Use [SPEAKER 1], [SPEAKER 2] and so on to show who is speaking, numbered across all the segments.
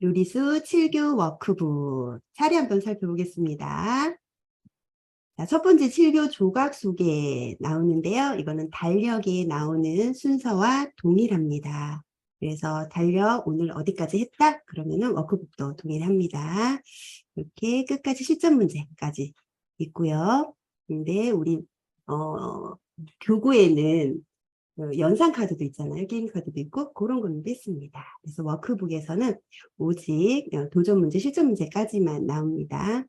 [SPEAKER 1] 요리수 7교 워크북 차례 한번 살펴보겠습니다. 자, 첫 번째 7교 조각 속에 나오는데요. 이거는 달력에 나오는 순서와 동일합니다. 그래서 달력 오늘 어디까지 했다? 그러면은 워크북도 동일합니다. 이렇게 끝까지 실전 문제까지 있고요. 근데 우리 교구에는 연상 카드도 있잖아요. 게임 카드도 있고 그런 걸로 했습니다. 그래서 워크북에서는 오직 도전 문제, 실전 문제까지만 나옵니다.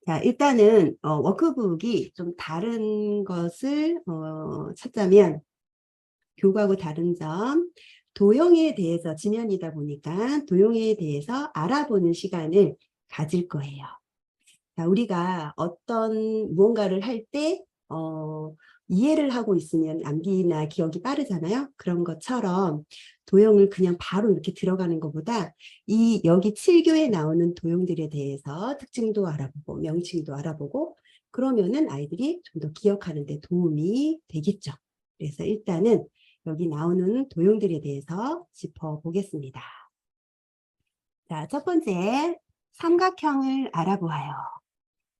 [SPEAKER 1] 자, 일단은 워크북이 좀 다른 것을 찾자면 교과하고 다른 점, 도형에 대해서 지면이다 보니까 도형에 대해서 알아보는 시간을 가질 거예요. 자, 우리가 어떤 무언가를 할 때 이해를 하고 있으면 암기나 기억이 빠르잖아요. 그런 것처럼 도형을 그냥 바로 이렇게 들어가는 것보다 여기 7교에 나오는 도형들에 대해서 특징도 알아보고 명칭도 알아보고 그러면은 아이들이 좀 더 기억하는 데 도움이 되겠죠. 그래서 일단은 여기 나오는 도형들에 대해서 짚어보겠습니다. 자, 첫 번째 삼각형을 알아보아요.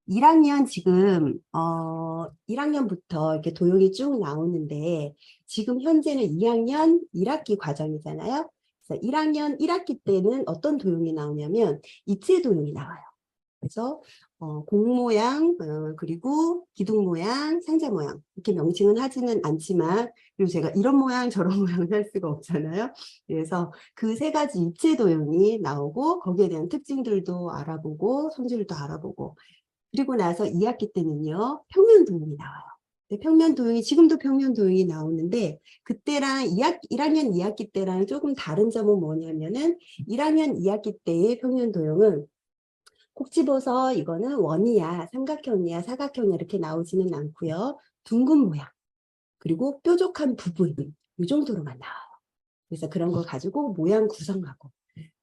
[SPEAKER 1] 1학년 지금 1학년부터 이렇게 도형이 쭉 나오는데 지금 현재는 2학년 1학기 과정이잖아요. 그래서 1학년 1학기 때는 어떤 도형이 나오냐면 입체 도형이 나와요. 그래서 공 모양 그리고 기둥 모양, 상자 모양 이렇게 명칭은 하지는 않지만 그리고 제가 이런 모양 저런 모양을 할 수가 없잖아요. 그래서 그 세 가지 입체 도형이 나오고 거기에 대한 특징들도 알아보고 성질도 알아보고 그리고 나서 2학기 때는요, 평면 도형이 나와요. 평면 도형이, 지금도 평면 도형이 나오는데, 그때랑 1학년 2학기 때랑 조금 다른 점은 뭐냐면은, 1학년 2학기 때의 평면 도형은 콕 집어서 이거는 원이야, 삼각형이야, 사각형이야, 이렇게 나오지는 않고요. 둥근 모양, 그리고 뾰족한 부분, 이 정도로만 나와요. 그래서 그런 거 가지고 모양 구성하고,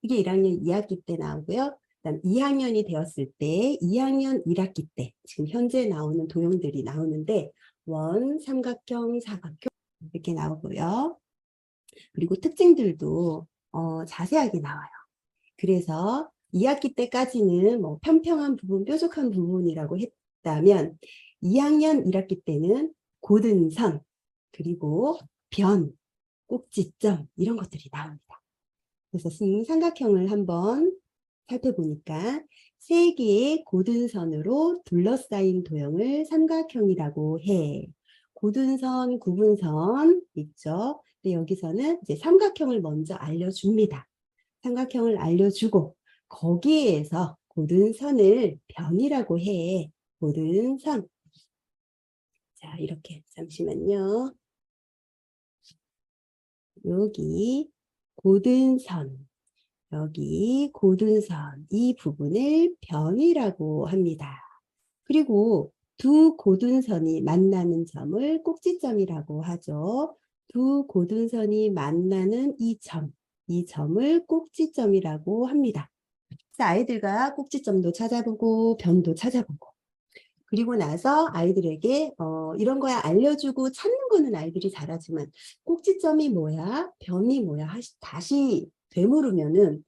[SPEAKER 1] 이게 1학년 2학기 때 나오고요. 그다음 2학년이 되었을 때 2학년 1학기 때 지금 현재 나오는 도형들이 나오는데 원, 삼각형, 사각형 이렇게 나오고요. 그리고 특징들도 자세하게 나와요. 그래서 2학기 때까지는 뭐 평평한 부분, 뾰족한 부분이라고 했다면 2학년 1학기 때는 고등선, 그리고 변, 꼭지점 이런 것들이 나옵니다. 그래서 삼각형을 한번 살펴보니까 세 개의 고등선으로 둘러싸인 도형을 삼각형이라고 해. 고등선, 구분선 있죠. 근데 여기서는 이제 삼각형을 먼저 알려줍니다. 삼각형을 알려주고 거기에서 고등선을 변이라고 해. 고등선. 자, 이렇게 잠시만요. 여기 고등선. 여기 고등선 이 부분을 변이라고 합니다. 그리고 두 고등선이 만나는 점을 꼭지점이라고 하죠. 두 고등선이 만나는 이 점을 꼭지점이라고 합니다. 그래서 아이들과 꼭지점도 찾아보고 변도 찾아보고 그리고 나서 아이들에게 이런 거야 알려주고 찾는 거는 아이들이 잘하지만 꼭지점이 뭐야? 변이 뭐야? 다시 되물으면은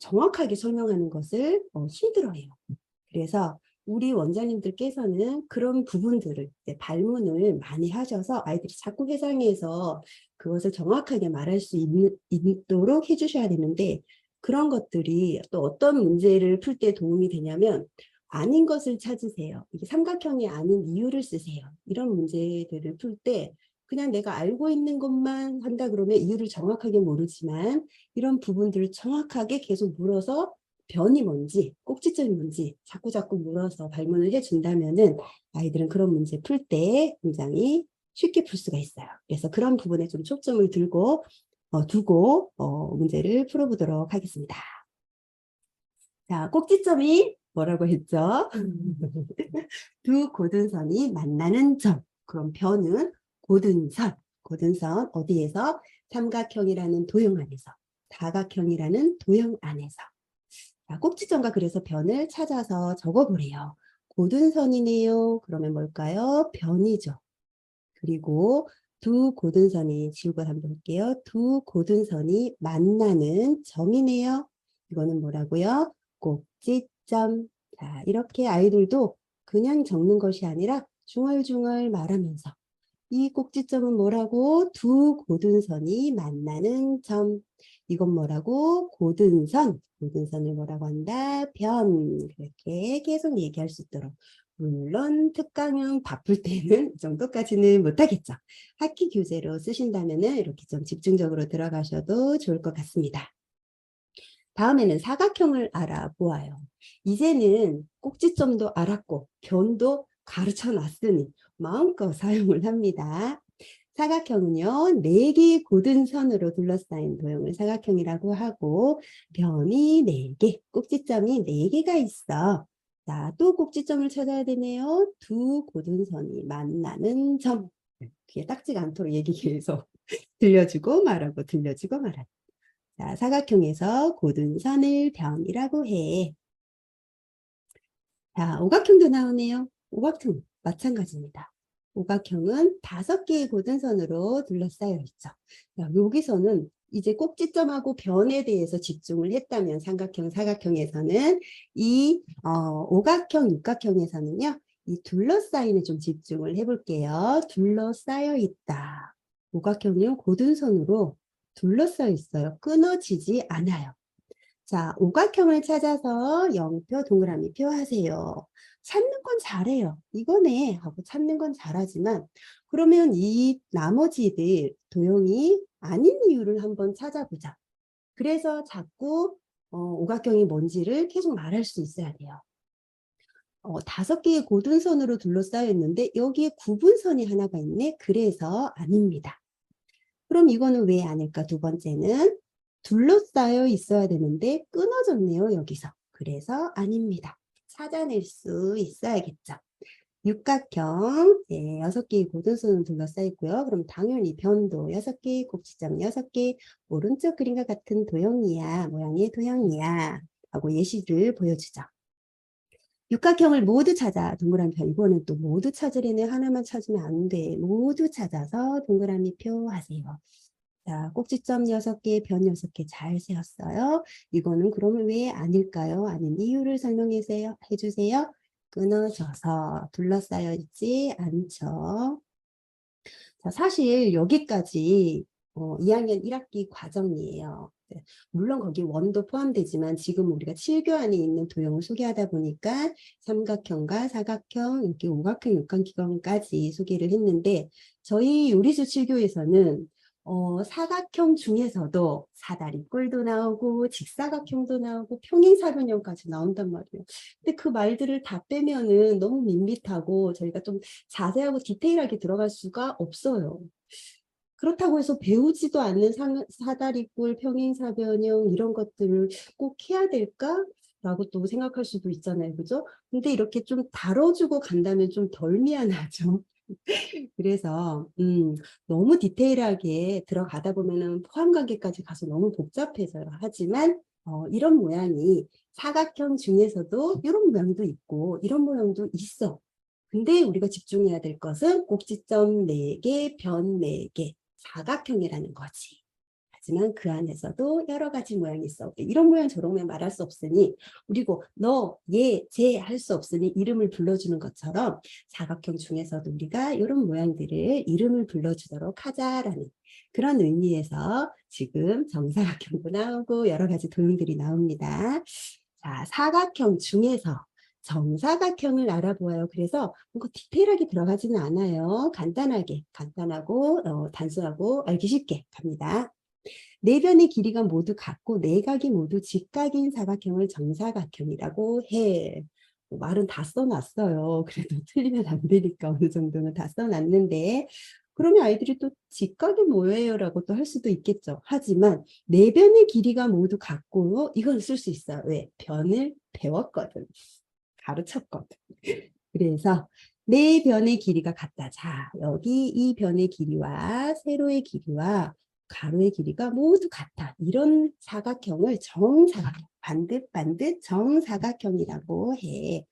[SPEAKER 1] 정확하게 설명하는 것을 힘들어해요. 그래서 우리 원장님들께서는 그런 부분들을 발문을 많이 하셔서 아이들이 자꾸 회상해서 그것을 정확하게 말할 수 있도록 해주셔야 되는데 그런 것들이 또 어떤 문제를 풀 때 도움이 되냐면 아닌 것을 찾으세요. 이게 삼각형이 아닌 이유를 쓰세요. 이런 문제들을 풀 때 그냥 내가 알고 있는 것만 한다 그러면 이유를 정확하게 모르지만 이런 부분들을 정확하게 계속 물어서 변이 뭔지 꼭지점이 뭔지 자꾸 물어서 발문을 해준다면은 아이들은 그런 문제 풀 때 굉장히 쉽게 풀 수가 있어요. 그래서 그런 부분에 좀 초점을 두고 문제를 풀어보도록 하겠습니다. 자, 꼭지점이 뭐라고 했죠? 두 고등선이 만나는 점. 그럼 변은 고등선 어디에서? 삼각형이라는 도형 안에서, 사각형이라는 도형 안에서. 자, 꼭지점과 그래서 변을 찾아서 적어보래요. 고등선이네요. 그러면 뭘까요? 변이죠. 그리고 두 고든선이 지우고 한번 볼게요. 두 고든선이 만나는 점이네요. 이거는 뭐라고요? 꼭지점. 자, 이렇게 아이들도 그냥 적는 것이 아니라 중얼중얼 말하면서 이 꼭지점은 뭐라고? 두 고든선이 만나는 점. 이건 뭐라고? 고든선. 고든선을 뭐라고 한다? 변. 그렇게 계속 얘기할 수 있도록. 물론 특강형 바쁠 때는 이 정도까지는 못하겠죠. 학기 교재로 쓰신다면 이렇게 좀 집중적으로 들어가셔도 좋을 것 같습니다. 다음에는 사각형을 알아보아요. 이제는 꼭지점도 알았고 변도 가르쳐 놨으니 마음껏 사용을 합니다. 사각형은요, 4개의 고든선으로 둘러싸인 도형을 사각형이라고 하고 변이 4개, 꼭지점이 4개가 있어. 자, 또 꼭지점을 찾아야 되네요. 두 고든선이 만나는 점. 귀에 딱지가 않도록 얘기 계속 들려주고 말하고 들려주고 말하고. 자, 사각형에서 고든선을 변이라고 해. 자, 오각형도 나오네요. 오각형 마찬가지입니다. 오각형은 5개의 고든선으로 둘러싸여 있죠. 자, 여기서는 이제 꼭지점하고 변에 대해서 집중을 했다면 삼각형, 사각형에서는 이 오각형, 육각형에서는요. 이 둘러싸임에 좀 집중을 해볼게요. 둘러싸여 있다. 오각형은 고든선으로 둘러싸여 있어요. 끊어지지 않아요. 자, 오각형을 찾아서 0표, 동그라미표 하세요. 찾는 건 잘해요. 이거네 하고 찾는 건 잘하지만 그러면 이 나머지들 도형이 아닌 이유를 한번 찾아보자. 그래서 자꾸 오각형이 뭔지를 계속 말할 수 있어야 돼요. 5개의 고든선으로 둘러싸여 있는데 여기에 구분선이 하나가 있네. 그래서 아닙니다. 그럼 이거는 왜 아닐까? 두 번째는 둘러싸여 있어야 되는데 끊어졌네요. 여기서. 그래서 아닙니다. 찾아낼 수 있어야겠죠. 육각형 6개의 고든선을 둘러싸여 있고요. 그럼 당연히 변도 6개, 꼭지점 6개, 오른쪽 그림과 같은 도형이야. 모양의 도형이야. 하고 예시를 보여주죠. 육각형을 모두 찾아 동그라미 표. 이거는 또 모두 찾으려네. 하나만 찾으면 안 돼. 모두 찾아서 동그라미 표 하세요. 자, 꼭지점 6개, 변 6개 잘 세웠어요. 이거는 그러면 왜 아닐까요? 아닌 이유를 설명해 주세요. 끊어져서 둘러싸여 있지 않죠. 자, 사실 여기까지 2학년 1학기 과정이에요. 네, 물론 거기 원도 포함되지만 지금 우리가 7교안에 있는 도형을 소개하다 보니까 삼각형과 사각형, 이렇게 오각형, 육각형까지 소개를 했는데 저희 요리수 7교에서는 사각형 중에서도 사다리꼴도 나오고 직사각형도 나오고 평행사변형까지 나온단 말이에요. 근데 그 말들을 다 빼면은 너무 밋밋하고 저희가 좀 자세하고 디테일하게 들어갈 수가 없어요. 그렇다고 해서 배우지도 않는 사다리꼴, 평행사변형 이런 것들을 꼭 해야 될까? 라고 또 생각할 수도 있잖아요. 그죠? 근데 이렇게 좀 다뤄주고 간다면 좀 덜 미안하죠. 그래서 너무 디테일하게 들어가다 보면은 포함관계까지 가서 너무 복잡해져요. 하지만 이런 모양이 사각형 중에서도 이런 모양도 있고 이런 모양도 있어. 근데 우리가 집중해야 될 것은 꼭지점 4개, 변 4개, 사각형이라는 거지. 하지만 그 안에서도 여러 가지 모양이 있어. 이런 모양 저런 모양 말할 수 없으니 그리고 너, 얘, 쟤 할 수 없으니 이름을 불러주는 것처럼 사각형 중에서도 우리가 이런 모양들을 이름을 불러주도록 하자라는 그런 의미에서 지금 정사각형도 나오고 여러 가지 도형들이 나옵니다. 자, 사각형 중에서 정사각형을 알아보아요. 그래서 뭔가 디테일하게 들어가지는 않아요. 간단하고 단순하고 알기 쉽게 갑니다. 4변의 길이가 모두 같고 내각이 모두 직각인 사각형을 정사각형이라고 해. 말은 다 써놨어요. 그래도 틀리면 안 되니까 어느 정도는 다 써놨는데 그러면 아이들이 또 직각이 뭐예요? 라고 또 할 수도 있겠죠. 하지만 4변의 길이가 모두 같고 이건 쓸 수 있어요. 왜? 변을 배웠거든. 가르쳤거든. 그래서 4변의 길이가 같다. 자, 여기 이 변의 길이와 세로의 길이와 가로의 길이가 모두 같아. 이런 사각형을 정사각형, 반듯 정사각형이라고 해.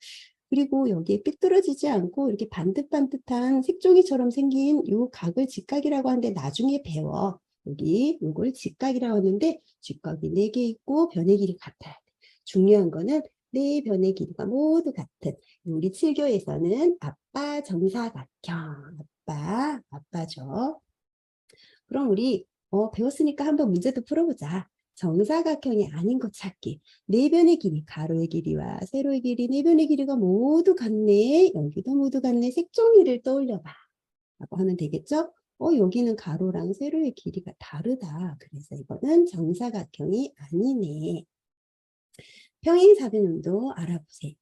[SPEAKER 1] 그리고 여기에 삐뚤어지지 않고 이렇게 반듯반듯한 색종이처럼 생긴 요 각을 직각이라고 하는데 나중에 배워. 여기 요걸 직각이라고 하는데 직각이 4개 있고 변의 길이 같아야 돼. 중요한 거는 네 변의 길이가 모두 같은 우리 7교에서는 아빠 정사각형. 아빠죠. 그럼 우리 배웠으니까 한번 문제도 풀어보자. 정사각형이 아닌 것 찾기. 네 변의 길이, 가로의 길이와 세로의 길이, 네 변의 길이가 모두 같네. 여기도 모두 같네. 색종이를 떠올려봐. 라고 하면 되겠죠? 여기는 가로랑 세로의 길이가 다르다. 그래서 이거는 정사각형이 아니네. 평행사변형도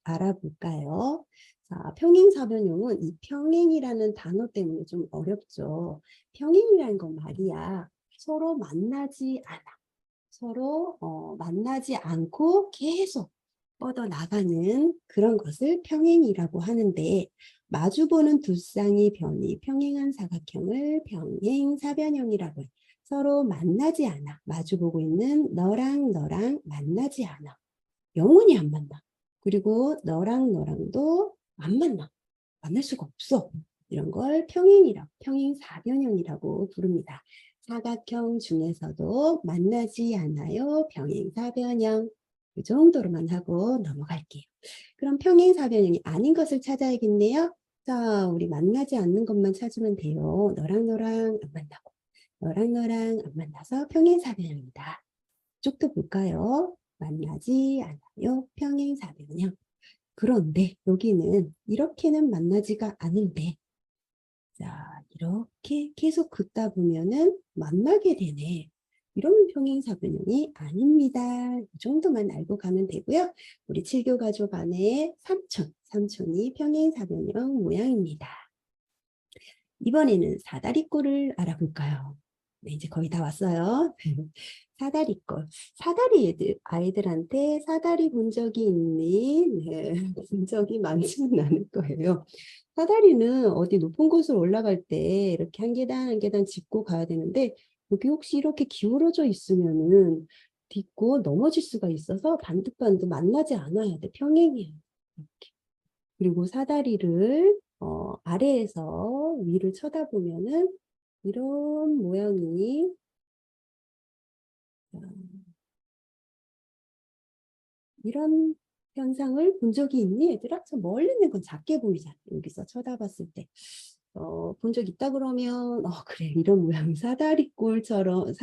[SPEAKER 1] 알아볼까요? 자, 평행사변형은 이 평행이라는 단어 때문에 좀 어렵죠. 평행이라는 건 말이야. 서로 만나지 않아. 서로 만나지 않고 계속 뻗어나가는 그런 것을 평행이라고 하는데 마주보는 두 쌍의 변이 평행한 사각형을 평행사변형이라고 해. 서로 만나지 않아. 마주보고 있는 너랑 만나지 않아. 영원히 안 만나. 그리고 너랑 너랑도 안 만나. 만날 수가 없어. 이런 걸 평행사변형이라고 부릅니다. 사각형 중에서도 만나지 않아요. 평행사변형. 이 정도로만 하고 넘어갈게요. 그럼 평행사변형이 아닌 것을 찾아야겠네요. 자, 우리 만나지 않는 것만 찾으면 돼요. 너랑 안 만나고, 너랑 안 만나서 평행사변형이다. 쭉도 볼까요? 만나지 않아요. 평행사변형. 그런데 여기는 이렇게는 만나지가 않은데 자, 이렇게 계속 긋다 보면은 만나게 되네. 이런 평행사변형이 아닙니다. 이 정도만 알고 가면 되고요. 우리 7교 가족 안에 삼촌이 평행사변형 모양입니다. 이번에는 사다리꼴을 알아볼까요? 네, 이제 거의 다 왔어요. 사다리꼴. 아이들한테 사다리 본 적이 있니? 네, 본 적이 많지는 않을 거예요. 사다리는 어디 높은 곳으로 올라갈 때 이렇게 한 계단 한 계단 짚고 가야 되는데 여기 혹시 이렇게 기울어져 있으면은 딛고 넘어질 수가 있어서 반듯반듯 만나지 않아야 돼. 평행이에요. 이렇게. 그리고 사다리를 아래에서 위를 쳐다보면은 이런 모양이 이런 현상을 본 적이 있니? 얘들아? 저 멀리 있는 건 작게 보이잖아. 여기서 쳐다봤을 때. 본 적 있다 그러면, 그래. 이런 모양 사다리처럼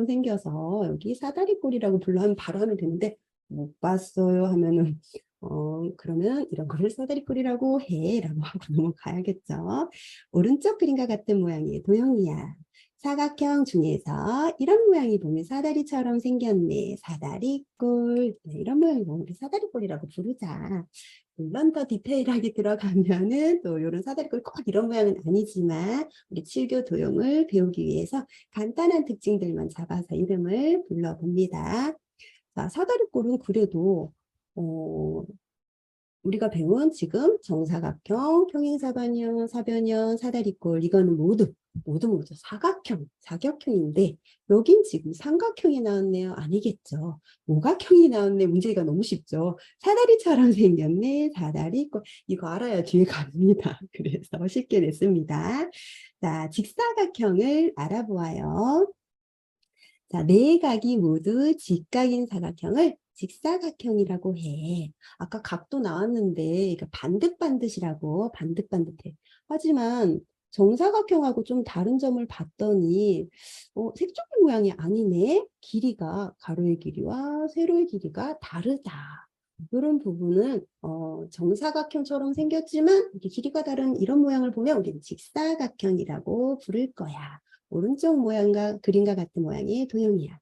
[SPEAKER 1] 생겨서 여기 사다리꼴이라고 불러 바로 하면 되는데, 못 봤어요 하면은, 그러면 이런 거를 사다리꼴이라고 해. 라고 하고 넘어가야겠죠. 오른쪽 그림과 같은 모양의 도형이야. 사각형 중에서 이런 모양이 보면 사다리처럼 생겼네. 사다리꼴. 네, 이런 모양이 보면 우리 사다리꼴이라고 부르자. 물론 더 디테일하게 들어가면은 또 이런 사다리꼴 꼭 이런 모양은 아니지만 우리 7교 도형을 배우기 위해서 간단한 특징들만 잡아서 이름을 불러봅니다. 자, 사다리꼴은 그래도 우리가 배운 지금 정사각형, 평행사변형, 사변형, 사다리꼴 이거는 모두 사각형인데 여긴 지금 삼각형이 나왔네요. 아니겠죠. 오각형이 나왔네. 문제가 너무 쉽죠. 사다리처럼 생겼네. 사다리꼴. 이거 알아야 뒤에 갑니다. 그래서 쉽게 냈습니다. 자, 직사각형을 알아보아요. 자, 네 각이 모두 직각인 사각형을 직사각형이라고 해. 아까 각도 나왔는데 이거 반듯반듯이라고 반듯반듯해. 하지만 정사각형하고 좀 다른 점을 봤더니 색종이 모양이 아니네. 길이가 가로의 길이와 세로의 길이가 다르다. 이런 부분은 정사각형처럼 생겼지만 이게 길이가 다른 이런 모양을 보면 우리는 직사각형이라고 부를 거야. 오른쪽 모양과 그림과 같은 모양의 도형이야.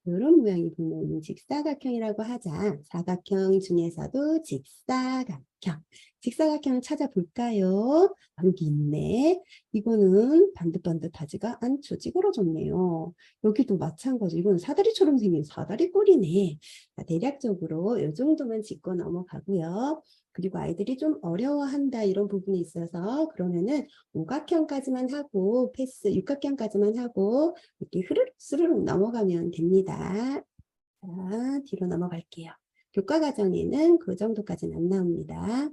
[SPEAKER 1] 이런 모양이 보면 직사각형이라고 하자. 사각형 중에서도 직사각형. 직사각형을 찾아볼까요? 여기 있네. 이거는 반듯반듯하지가 않죠. 찌그러졌네요. 여기도 마찬가지. 이건 사다리처럼 생긴 사다리꼴이네. 대략적으로 이 정도만 짚고 넘어가고요. 그리고 아이들이 좀 어려워한다 이런 부분이 있어서 그러면은 오각형까지만 하고 육각형까지만 하고 이렇게 흐르륵 스르륵 넘어가면 됩니다. 자, 뒤로 넘어갈게요. 교과과정에는 그 정도까지는 안 나옵니다.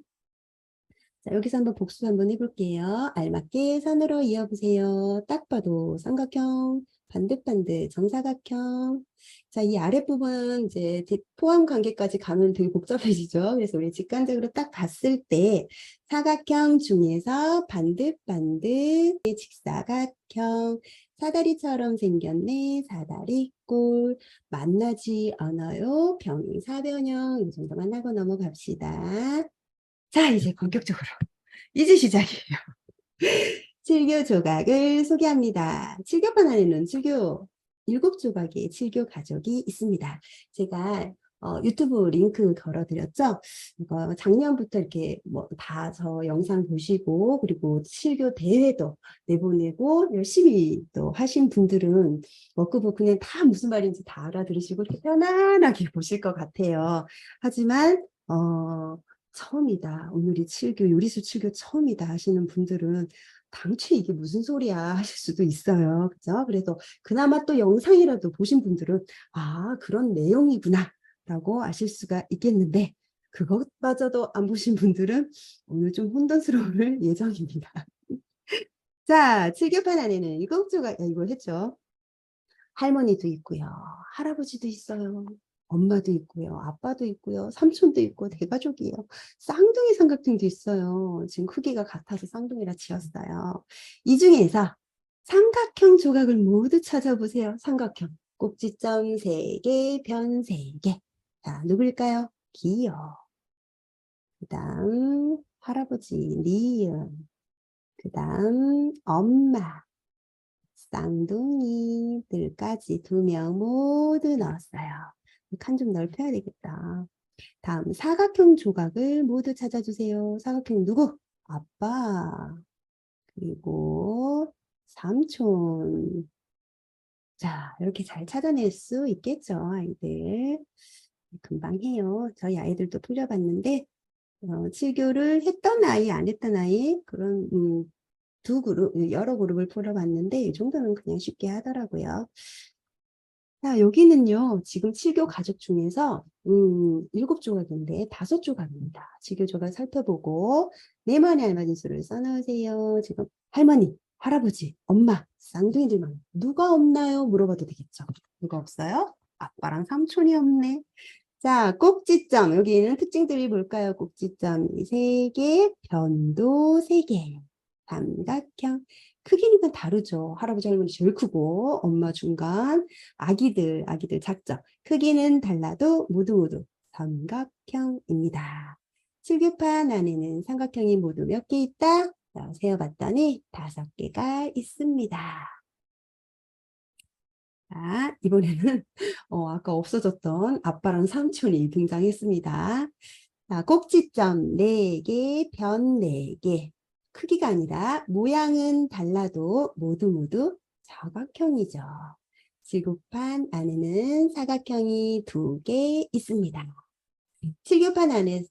[SPEAKER 1] 자, 여기서 한번 복습 한번 해볼게요. 알맞게 선으로 이어보세요. 딱 봐도 삼각형, 반듯반듯, 정사각형. 자, 이 아랫부분 이제 포함 관계까지 가면 되게 복잡해지죠. 그래서 우리 직관적으로 딱 봤을 때 사각형 중에서 반듯반듯, 직사각형, 사다리처럼 생겼네. 사다리꼴. 만나지 않아요. 병행사변형. 이 정도만 하고 넘어갑시다. 자, 이제 본격적으로 이제 시작이에요. 칠교 조각을 소개합니다. 칠교판 안에는 칠교 7조각의 칠교 가족이 있습니다. 제가 유튜브 링크 걸어드렸죠. 이거 작년부터 이렇게 뭐 다 저 영상 보시고 그리고 칠교 대회도 내보내고 열심히 또 하신 분들은 워크북 그냥 다 무슨 말인지 다 알아들으시고 이렇게 편안하게 보실 것 같아요. 하지만 처음이다. 오늘이 칠교 요리수 칠교 처음이다 하시는 분들은 당최 이게 무슨 소리야 하실 수도 있어요. 그죠? 그래도 그나마 또 영상이라도 보신 분들은 아, 그런 내용이구나 라고 아실 수가 있겠는데 그것마저도 안 보신 분들은 오늘 좀 혼돈스러울 예정입니다. 자, 칠교판 안에는 일곱조가 이걸 했죠. 할머니도 있고요. 할아버지도 있어요. 엄마도 있고요. 아빠도 있고요. 삼촌도 있고 대가족이에요. 쌍둥이 삼각형도 있어요. 지금 크기가 같아서 쌍둥이라 지었어요. 이 중에서 삼각형 조각을 모두 찾아보세요. 삼각형. 꼭지점 3개, 변 3개. 자, 누굴까요? 기요. 그 다음 할아버지, 니은. 그 다음 엄마. 쌍둥이들까지 2명 모두 넣었어요. 칸 좀 넓혀야 되겠다. 다음 사각형 조각을 모두 찾아주세요. 사각형 누구? 아빠, 그리고 삼촌. 자, 이렇게 잘 찾아낼 수 있겠죠, 아이들. 금방 해요. 저희 아이들도 풀려봤는데 7교를 했던 아이, 안 했던 아이 그런 여러 그룹을 풀어봤는데 이 정도는 그냥 쉽게 하더라고요. 자, 여기는요, 지금 7교 가족 중에서 7조각인데 5조각입니다. 7교 조각 살펴보고 네모네 알맞은 수를 써놓으세요. 지금 할머니, 할아버지, 엄마, 쌍둥이들만 누가 없나요? 물어봐도 되겠죠. 누가 없어요? 아빠랑 삼촌이 없네. 자, 꼭지점. 여기는 특징들이 뭘까요? 꼭지점이 3개, 변도 3개, 삼각형. 크기는 다르죠. 할아버지, 할머니 제일 크고, 엄마 중간, 아기들 작죠. 크기는 달라도 모두 삼각형입니다. 칠교판 안에는 삼각형이 모두 몇 개 있다? 자, 세어봤더니 5개가 있습니다. 자, 이번에는 아까 없어졌던 아빠랑 삼촌이 등장했습니다. 자, 꼭지점 4개, 변 4개. 크기가 아니라 모양은 달라도 모두 사각형이죠. 지구판 안에는 사각형이 2개 있습니다. 칠교판 안에서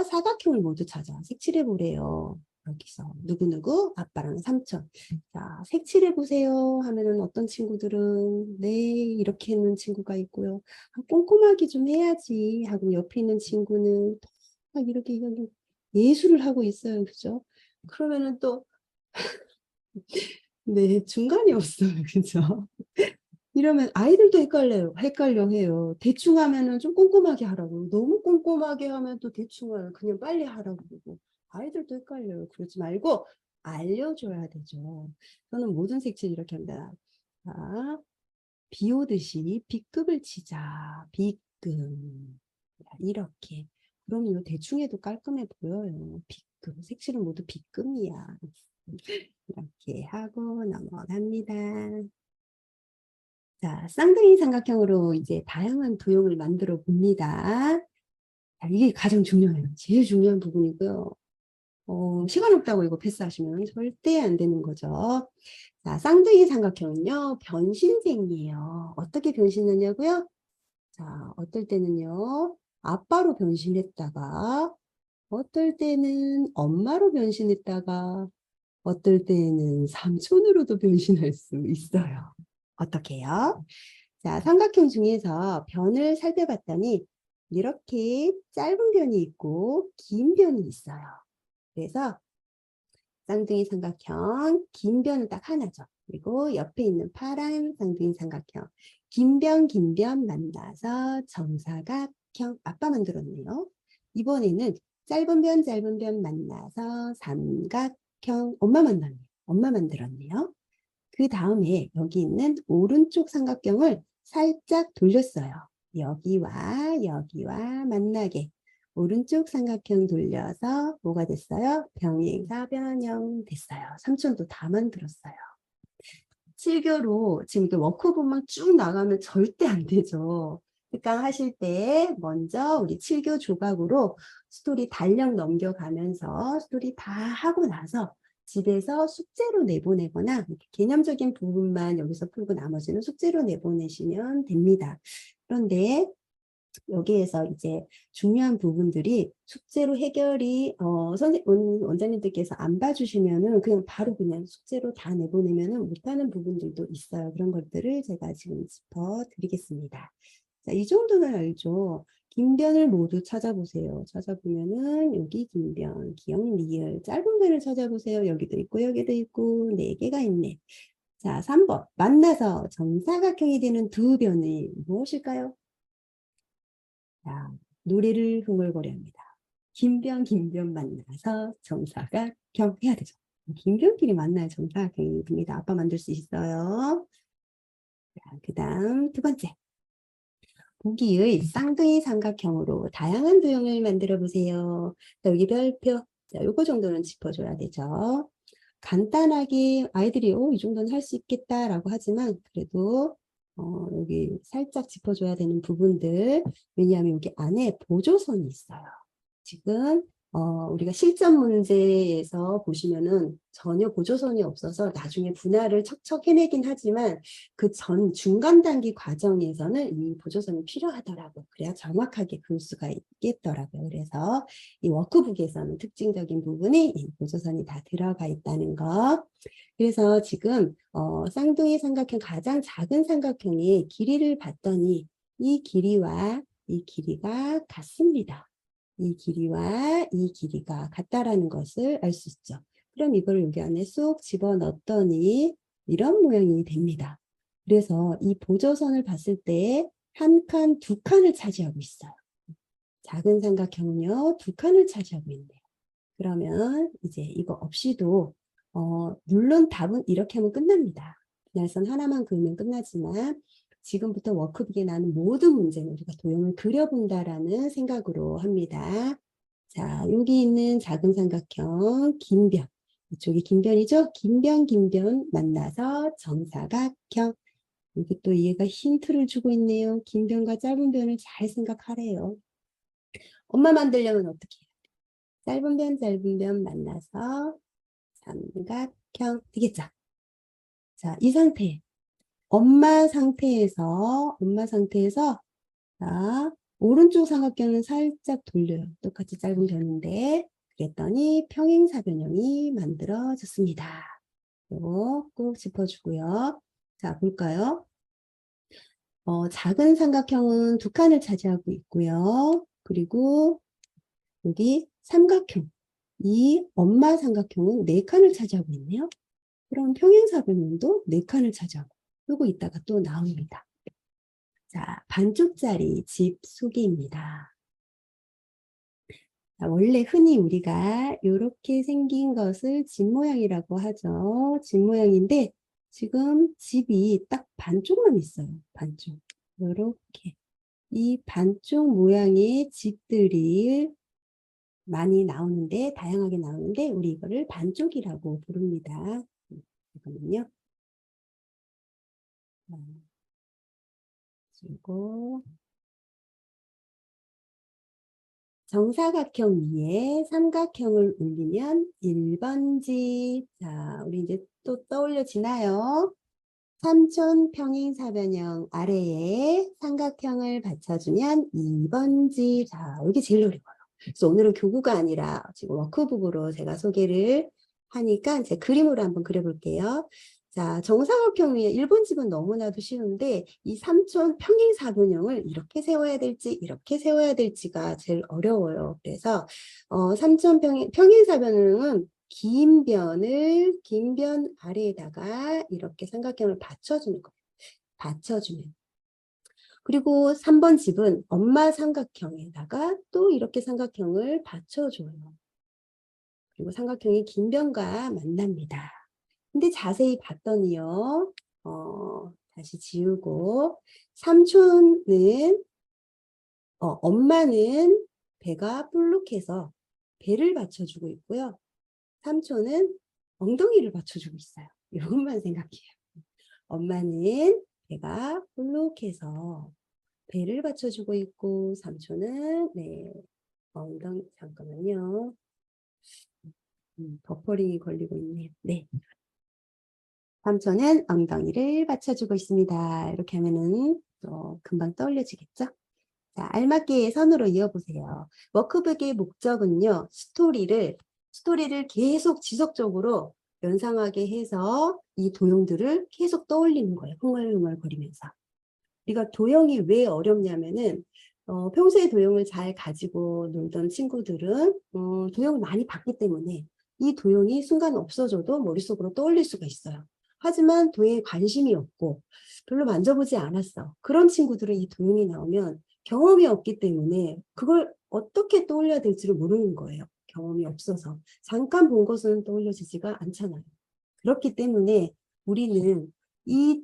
[SPEAKER 1] 사각형을 모두 찾아 색칠해 보래요. 여기서 누구누구 아빠랑 삼촌. 자, 색칠해 보세요 하면은 어떤 친구들은 네 이렇게 있는 친구가 있고요. 꼼꼼하게 좀 해야지 하고 옆에 있는 친구는 막 이렇게 예술을 하고 있어요. 그죠? 그러면은 또 네, 중간이 없어요. 그죠? 이러면 아이들도 헷갈려 해요. 대충 하면은 좀 꼼꼼하게 하라고. 너무 꼼꼼하게 하면 또 대충을 그냥 빨리 하라고 그러고. 아이들도 헷갈려요. 그러지 말고 알려줘야 되죠. 저는 모든 색칠 이렇게 합니다. 자, 비 오듯이 B급을 치자. B급. 이렇게. 그러면 대충 해도 깔끔해 보여요. B급. 색칠은 모두 B급이야. 이렇게 하고 넘어갑니다. 자, 쌍둥이 삼각형으로 이제 다양한 도형을 만들어 봅니다. 자, 이게 가장 중요해요. 제일 중요한 부분이고요. 시간 없다고 이거 패스하시면 절대 안 되는 거죠. 자, 쌍둥이 삼각형은요, 변신생이에요. 어떻게 변신하냐고요? 자, 어떨 때는요, 아빠로 변신했다가, 어떨 때는 엄마로 변신했다가, 어떨 때는 삼촌으로도 변신할 수 있어요. 어떻게 해요? 자, 삼각형 중에서 변을 살펴봤더니 이렇게 짧은 변이 있고 긴 변이 있어요. 그래서 쌍둥이 삼각형, 긴 변은 딱 하나죠. 그리고 옆에 있는 파란 쌍둥이 삼각형, 긴 변 만나서 정사각형, 아빠 만들었네요. 이번에는 짧은 변 만나서 삼각형, 엄마 만났네요. 엄마 만들었네요. 그 다음에 여기 있는 오른쪽 삼각형을 살짝 돌렸어요. 여기와 만나게. 오른쪽 삼각형 돌려서 뭐가 됐어요? 병행사변형 됐어요. 삼촌도 다 만들었어요. 7교로 지금 이렇게 워크북만 쭉 나가면 절대 안 되죠. 특강 하실 때 먼저 우리 7교 조각으로 스토리 달력 넘겨가면서 스토리 다 하고 나서 집에서 숙제로 내보내거나 개념적인 부분만 여기서 풀고 나머지는 숙제로 내보내시면 됩니다. 그런데 여기에서 이제 중요한 부분들이 숙제로 해결이 원장님들께서 안 봐주시면은 그냥 바로 그냥 숙제로 다 내보내면은 못하는 부분들도 있어요. 그런 것들을 제가 지금 짚어드리겠습니다. 자, 이 정도는 알죠. 긴변을 모두 찾아보세요. 찾아보면은 여기 긴변, 기역, 리을, 짧은 변을 찾아보세요. 여기도 있고 여기도 있고 4개가 있네. 자, 3번 만나서 정사각형이 되는 두 변이 무엇일까요? 자, 노래를 흥얼거려합니다. 긴변 만나서 정사각형 해야 되죠. 긴변끼리 만나야 정사각형이 됩니다. 아빠 만들 수 있어요. 그 다음 두 번째. 보기의 쌍둥이 삼각형으로 다양한 도형을 만들어 보세요. 자, 여기 별표. 자, 요거 정도는 짚어줘야 되죠. 간단하게 아이들이 이 정도는 할 수 있겠다라고 하지만 그래도 여기 살짝 짚어줘야 되는 부분들. 왜냐하면 여기 안에 보조선이 있어요. 지금 우리가 실전 문제에서 보시면은 전혀 보조선이 없어서 나중에 분할을 척척 해내긴 하지만 그 중간 단계 과정에서는 이 보조선이 필요하더라고요. 그래야 정확하게 그을 수가 있겠더라고요. 그래서 이 워크북에서는 특징적인 부분이 이 보조선이 다 들어가 있다는 거. 그래서 지금 쌍둥이 삼각형 가장 작은 삼각형의 길이를 봤더니 이 길이와 이 길이가 같습니다. 이 길이와 이 길이가 같다라는 것을 알 수 있죠. 그럼 이걸 여기 안에 쏙 집어넣었더니 이런 모양이 됩니다. 그래서 이 보조선을 봤을 때 한 칸, 두 칸을 차지하고 있어요. 작은 삼각형은요, 두 칸을 차지하고 있네요. 그러면 이제 이거 없이도 물론 답은 이렇게 하면 끝납니다. 분할선 하나만 그으면 끝나지만 지금부터 워크북에 나는 모든 문제는 우리가 도형을 그려본다라는 생각으로 합니다. 자, 여기 있는 작은 삼각형, 긴 변. 이쪽이 긴 변이죠? 긴 변 만나서 정사각형. 여기 또 얘가 힌트를 주고 있네요. 긴 변과 짧은 변을 잘 생각하래요. 엄마 만들려면 어떻게 해요? 짧은 변 만나서 삼각형 되겠죠? 자, 이 상태. 엄마 상태에서 자, 오른쪽 삼각형은 살짝 돌려요. 똑같이 짧은 변인데 그랬더니 평행사변형이 만들어졌습니다. 이거 꼭 짚어주고요. 자, 볼까요? 작은 삼각형은 두 칸을 차지하고 있고요. 그리고 여기 삼각형, 이 엄마 삼각형은 네 칸을 차지하고 있네요. 그럼 평행사변형도 네 칸을 차지하고 요거 이따가 또 나옵니다. 자, 반쪽짜리 집 소개입니다. 자, 원래 흔히 우리가 이렇게 생긴 것을 집 모양이라고 하죠. 집 모양인데 지금 집이 딱 반쪽만 있어요. 반쪽. 이렇게. 이 반쪽 모양의 집들이 많이 나오는데, 다양하게 나오는데 우리 이거를 반쪽이라고 부릅니다. 잠깐만요. 그리고 정사각형 위에 삼각형을 올리면 1번지. 자, 우리 이제 또 떠올려지나요? 삼촌 평행사변형 아래에 삼각형을 받쳐주면 2번지. 자, 이게 제일 어려워요. 그래서 오늘은 교구가 아니라 지금 워크북으로 제가 소개를 하니까 제 그림으로 한번 그려볼게요. 자, 정사각형 위에 1번 집은 너무나도 쉬운데 이 삼촌 평행사변형을 이렇게 세워야 될지 이렇게 세워야 될지가 제일 어려워요. 그래서 삼촌 평행사변형은 긴 변 아래에다가 이렇게 삼각형을 받쳐주는 거예요. 받쳐주면. 그리고 3번 집은 엄마 삼각형에다가 또 이렇게 삼각형을 받쳐줘요. 그리고 삼각형이 긴 변과 만납니다. 근데 자세히 봤더니요, 다시 지우고, 삼촌은, 엄마는 배가 볼록해서 배를 받쳐주고 있고요. 삼촌은 엉덩이를 받쳐주고 있어요. 이것만 생각해요. 엄마는 배가 볼록해서 배를 받쳐주고 있고, 삼촌은, 네, 잠깐만요. 버퍼링이 걸리고 있네요. 네. 삼촌은 엉덩이를 받쳐주고 있습니다. 이렇게 하면은 금방 떠올려지겠죠? 자, 알맞게 선으로 이어보세요. 워크북의 목적은요, 스토리를 계속 지속적으로 연상하게 해서 이 도형들을 계속 떠올리는 거예요. 흥얼흥얼거리면서. 우리가 도형이 왜 어렵냐면은, 평소에 도형을 잘 가지고 놀던 친구들은 도형을 많이 봤기 때문에 이 도형이 순간 없어져도 머릿속으로 떠올릴 수가 있어요. 하지만 도형에 관심이 없고 별로 만져보지 않았어. 그런 친구들은 이 도형이 나오면 경험이 없기 때문에 그걸 어떻게 떠올려야 될지를 모르는 거예요. 경험이 없어서. 잠깐 본 것은 떠올려지지가 않잖아요. 그렇기 때문에 우리는 이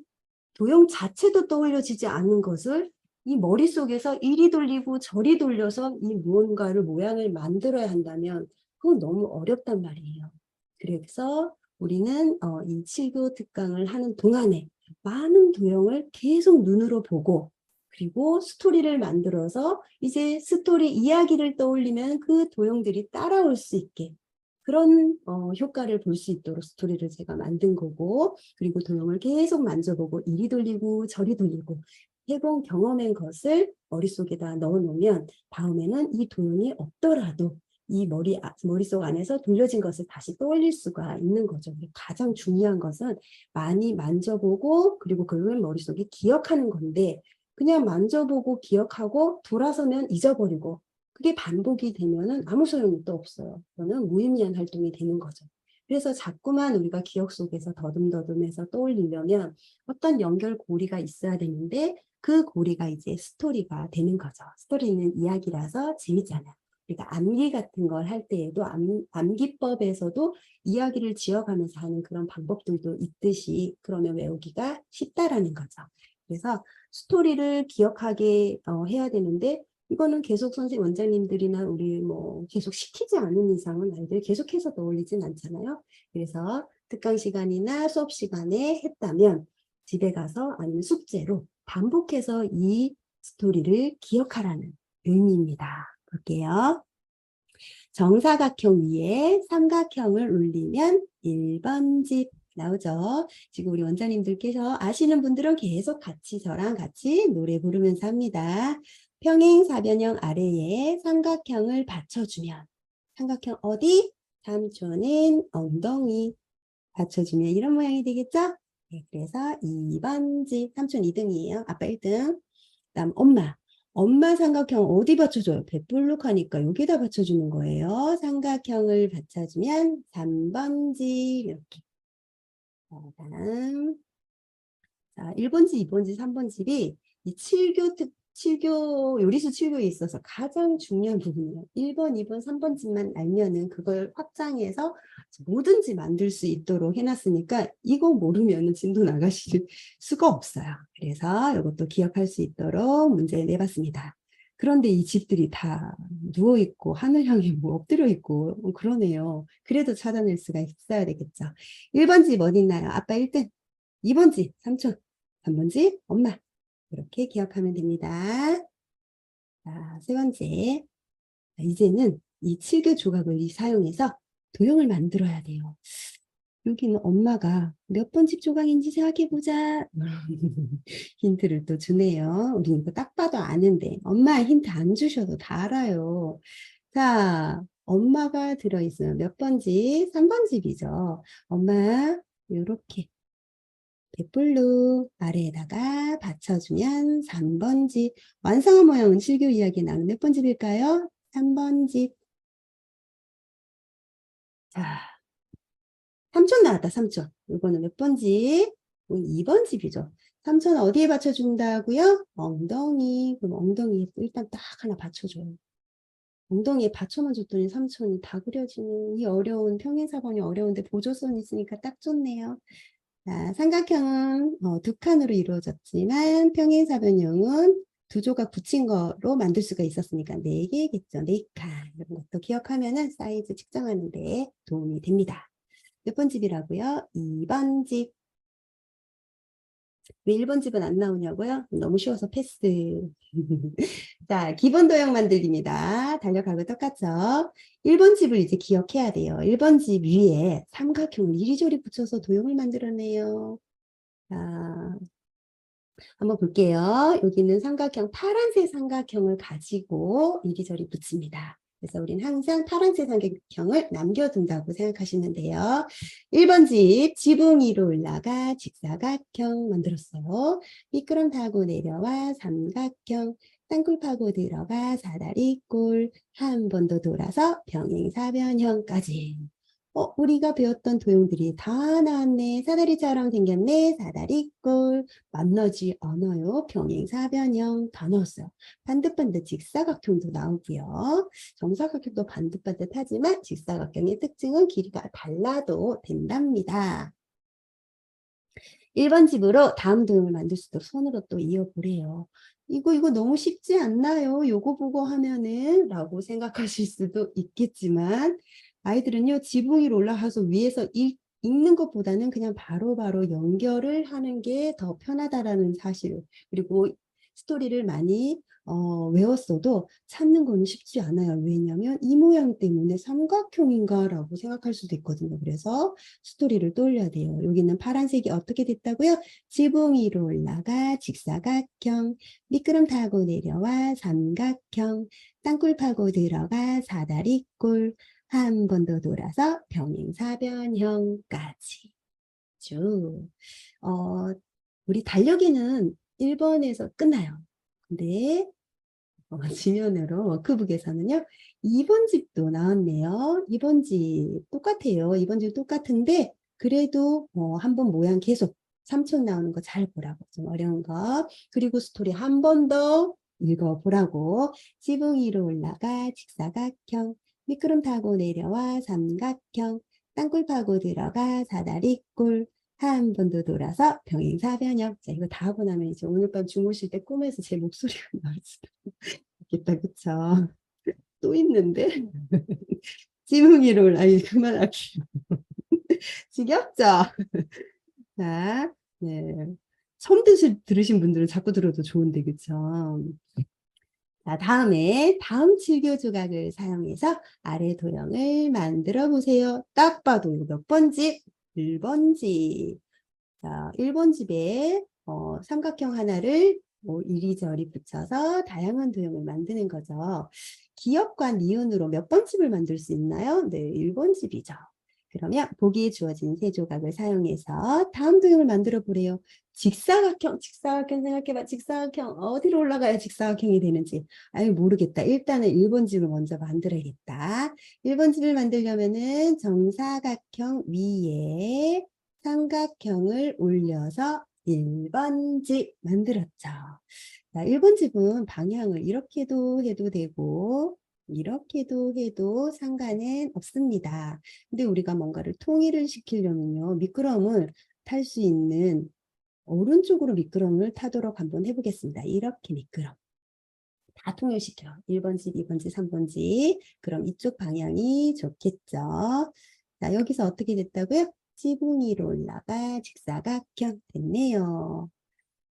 [SPEAKER 1] 도형 자체도 떠올려지지 않는 것을 이 머릿속에서 이리 돌리고 저리 돌려서 이 무언가를 모양을 만들어야 한다면 그건 너무 어렵단 말이에요. 그래서 우리는 이 7교 특강을 하는 동안에 많은 도형을 계속 눈으로 보고 그리고 스토리를 만들어서 이제 스토리 이야기를 떠올리면 그 도형들이 따라올 수 있게 그런 효과를 볼 수 있도록 스토리를 제가 만든 거고 그리고 도형을 계속 만져보고 이리 돌리고 저리 돌리고 해본 경험한 것을 머릿속에다 넣어놓으면 다음에는 이 도형이 없더라도 이 머릿속 안에서 돌려진 것을 다시 떠올릴 수가 있는 거죠. 가장 중요한 것은 많이 만져보고 그리고 그걸 머릿속에 기억하는 건데 그냥 만져보고 기억하고 돌아서면 잊어버리고 그게 반복이 되면은 아무 소용이 또 없어요. 그거는 무의미한 활동이 되는 거죠. 그래서 자꾸만 우리가 기억 속에서 더듬더듬해서 떠올리려면 어떤 연결고리가 있어야 되는데 그 고리가 이제 스토리가 되는 거죠. 스토리는 이야기라서 재밌잖아요. 우리가 암기 같은 걸 할 때에도 암기법에서도 이야기를 지어가면서 하는 그런 방법들도 있듯이 그러면 외우기가 쉽다라는 거죠. 그래서 스토리를 기억하게 해야 되는데 이거는 계속 원장님들이나 우리 뭐 계속 시키지 않은 이상은 아이들이 계속해서 떠올리진 않잖아요. 그래서 특강 시간이나 수업 시간에 했다면 집에 가서 아니면 숙제로 반복해서 이 스토리를 기억하라는 의미입니다. 볼게요. 정사각형 위에 삼각형을 올리면 1번 집 나오죠. 지금 우리 원장님들께서 아시는 분들은 계속 같이 저랑 같이 노래 부르면서 합니다. 평행사변형 아래에 삼각형을 받쳐주면 삼각형 어디? 삼촌은 엉덩이 받쳐주면 이런 모양이 되겠죠? 네, 그래서 2번 집 삼촌 2등이에요. 아빠 1등. 그다음 엄마 삼각형 어디 받쳐줘요? 배볼록하니까 여기다 받쳐주는 거예요. 삼각형을 받쳐주면 3번 집 이렇게. 다음 1번 집, 2번 집, 3번 집이 이 7교 요리수 7교에 있어서 가장 중요한 부분이에요. 1번, 2번, 3번 집만 알면은 그걸 확장해서 뭐든지 만들 수 있도록 해놨으니까 이거 모르면은 진도 나가실 수가 없어요. 그래서 이것도 기억할 수 있도록 문제를 내봤습니다. 그런데 이 집들이 다 누워있고 하늘 향해 뭐 엎드려 있고 그러네요. 그래도 찾아낼 수가 있어야 되겠죠. 1번 집 어디 있나요? 아빠 1등. 2번 집 삼촌. 3번 집 엄마. 이렇게 기억하면 됩니다. 자, 세 번째. 이제는 이 7교 조각을 사용해서 도형을 만들어야 돼요. 여기는 엄마가 몇 번 집 조각인지 생각해보자. 힌트를 또 주네요. 우리는 이거 딱 봐도 아는데 엄마 힌트 안 주셔도 다 알아요. 자, 엄마가 들어있어요. 몇 번 집? 3번 집이죠. 엄마, 요렇게 대볼록 아래에다가 받쳐주면 3번 집. 완성한 모양은 실교 이야기에 나오는 몇 번 집일까요? 3번 집. 자, 3촌 나왔다, 3촌. 이거는 몇 번 집? 2번 집이죠. 3촌 어디에 받쳐준다고요? 엉덩이. 그럼 엉덩이에 일단 딱 하나 받쳐줘요. 엉덩이에 받쳐만 줬더니 3촌이 다 그려지는 이 어려운 평행사변이 어려운데 보조선 있으니까 딱 좋네요. 자, 삼각형은 두 칸으로 이루어졌지만 평행사변형은 두 조각 붙인 거로 만들 수가 있었으니까 4개겠죠. 4칸. 이런 것도 기억하면은 사이즈 측정하는 데 도움이 됩니다. 몇 번 집이라고요? 2번 집. 왜 1번 집은 안 나오냐고요? 너무 쉬워서 패스. 자, 기본 도형 만들기입니다. 달력하고 똑같죠? 1번 집을 이제 기억해야 돼요. 1번 집 위에 삼각형을 이리저리 붙여서 도형을 만들어내요. 자, 한번 볼게요. 여기는 삼각형, 파란색 삼각형을 가지고 이리저리 붙입니다. 그래서 우리는 항상 파란색 삼각형을 남겨둔다고 생각하시면 돼요. 1번 집, 지붕 위로 올라가 직사각형 만들었어요. 미끄럼 타고 내려와 삼각형, 땅굴 파고 들어가 사다리꼴, 한 번 더 돌아서 병행사변형까지. 우리가 배웠던 도형들이 다 나왔네. 사다리처럼 생겼네. 사다리꼴. 만나지 않아요. 병행사변형 다 나왔어요. 반듯반듯 직사각형도 나오고요. 정사각형도 반듯반듯하지만 직사각형의 특징은 길이가 달라도 된답니다. 1번 집으로 다음 도형을 만들 수도 손으로 또 이어보래요. 이거 너무 쉽지 않나요? 요거 보고 하면은 라고 생각하실 수도 있겠지만 아이들은요, 지붕 위로 올라가서 위에서 읽는 것보다는 그냥 바로바로 연결을 하는 게 더 편하다라는 사실, 그리고 스토리를 많이 외웠어도 찾는 건 쉽지 않아요. 왜냐하면 이 모양 때문에 삼각형인가 라고 생각할 수도 있거든요. 그래서 스토리를 떠올려야 돼요. 여기는 파란색이 어떻게 됐다고요? 지붕 위로 올라가 직사각형, 미끄럼 타고 내려와 삼각형, 땅굴 파고 들어가 사다리꼴, 한 번 더 돌아서 병행사변형까지. 쭉. 우리 달력에는 1번에서 끝나요. 근데 지면으로 워크북에서는요. 2번 집도 나왔네요. 2번 집 똑같아요. 2번 집 똑같은데 그래도 한번 모양 계속 3촌 나오는 거 잘 보라고. 좀 어려운 거. 그리고 스토리 한 번 더 읽어보라고. 지붕 위로 올라가 직사각형, 미끄럼 타고 내려와 삼각형, 땅굴 파고 들어가 사다리꼴, 한 번 더 돌아서 병행사변형. 자, 이거 다 하고 나면 이제 오늘 밤 주무실 때 꿈에서 제 목소리가 나올 수도 있겠다, 그쵸? 또 있는데? 지붕이로 아니, 그만할게요. 지겹죠? 자, 네. 처음 들으신 분들은 자꾸 들어도 좋은데, 그쵸? 자, 다음 칠교 조각을 사용해서 아래 도형을 만들어 보세요. 딱 봐도 이거 몇 번 집? 1번 집. 자, 1번 집에 삼각형 하나를 이리저리 붙여서 다양한 도형을 만드는 거죠. 기역과 니은으로 몇 번 집을 만들 수 있나요? 네, 1번 집이죠. 그러면 보기에 주어진 세 조각을 사용해서 다음 도형을 만들어 보래요. 직사각형 생각해봐. 직사각형 어디로 올라가야 직사각형이 되는지. 아유, 모르겠다. 일단은 1번 집을 먼저 만들어야겠다. 1번 집을 만들려면은 정사각형 위에 삼각형을 올려서 1번 집 만들었죠. 자, 1번 집은 방향을 이렇게도 해도 되고 이렇게도 해도 상관은 없습니다. 근데 우리가 뭔가를 통일을 시키려면요. 미끄럼을 탈 수 있는 오른쪽으로 미끄럼을 타도록 한번 해보겠습니다. 이렇게 미끄럼. 다 통일시켜. 1번 집, 2번 집, 3번 집. 그럼 이쪽 방향이 좋겠죠. 자, 여기서 어떻게 됐다고요? 지붕 위로 올라가 직사각형 됐네요.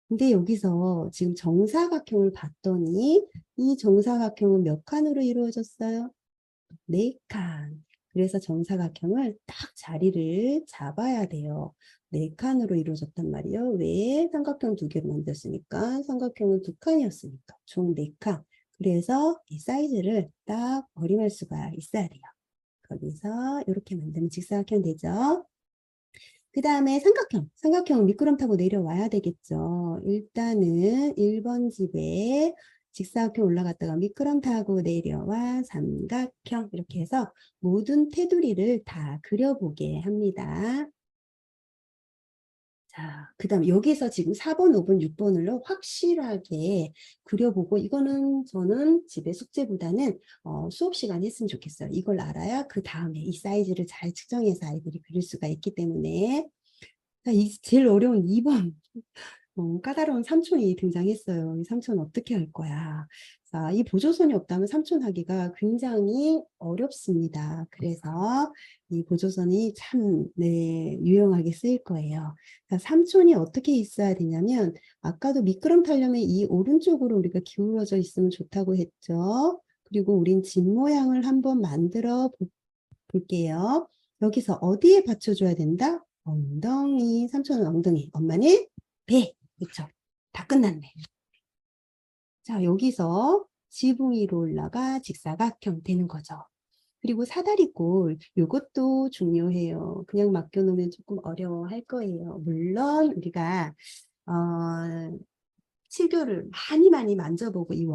[SPEAKER 1] 근데 여기서 지금 정사각형을 봤더니 이 정사각형은 몇 칸으로 이루어졌어요? 4칸. 그래서 정사각형을 딱 자리를 잡아야 돼요. 4칸으로 이루어졌단 말이에요. 왜? 삼각형 2개로 만들었으니까. 삼각형은 2칸이었으니까. 총 4칸. 그래서 이 사이즈를 딱 어림할 수가 있어야 돼요. 거기서 이렇게 만들면 직사각형 되죠. 그 다음에 삼각형 미끄럼 타고 내려와야 되겠죠. 일단은 1번 집에 직사각형 올라갔다가 미끄럼 타고 내려와 삼각형 이렇게 해서 모든 테두리를 다 그려보게 합니다. 자, 그 다음 여기서 지금 4번, 5번, 6번을로 확실하게 그려보고 이거는 저는 집에 숙제보다는 수업 시간에 했으면 좋겠어요. 이걸 알아야 그 다음에 이 사이즈를 잘 측정해서 아이들이 그릴 수가 있기 때문에 자, 제일 어려운 2번 까다로운 삼촌이 등장했어요. 이 삼촌 어떻게 할 거야? 자, 이 보조선이 없다면 삼촌 하기가 굉장히 어렵습니다. 그래서 이 보조선이 참, 네, 유용하게 쓰일 거예요. 자, 삼촌이 어떻게 있어야 되냐면, 아까도 미끄럼 타려면 이 오른쪽으로 우리가 기울어져 있으면 좋다고 했죠. 그리고 우린 집 모양을 한번 만들어 볼게요. 여기서 어디에 받쳐줘야 된다? 엉덩이, 삼촌은 엉덩이, 엄마는 배. 그렇죠? 다 끝났네. 자, 여기서 지붕 위로 올라가 직사각형 되는 거죠. 그리고 사다리꼴, 이것도 중요해요. 그냥 맡겨놓으면 조금 어려워할 거예요. 물론 우리가 칠교를 많이 만져보고 이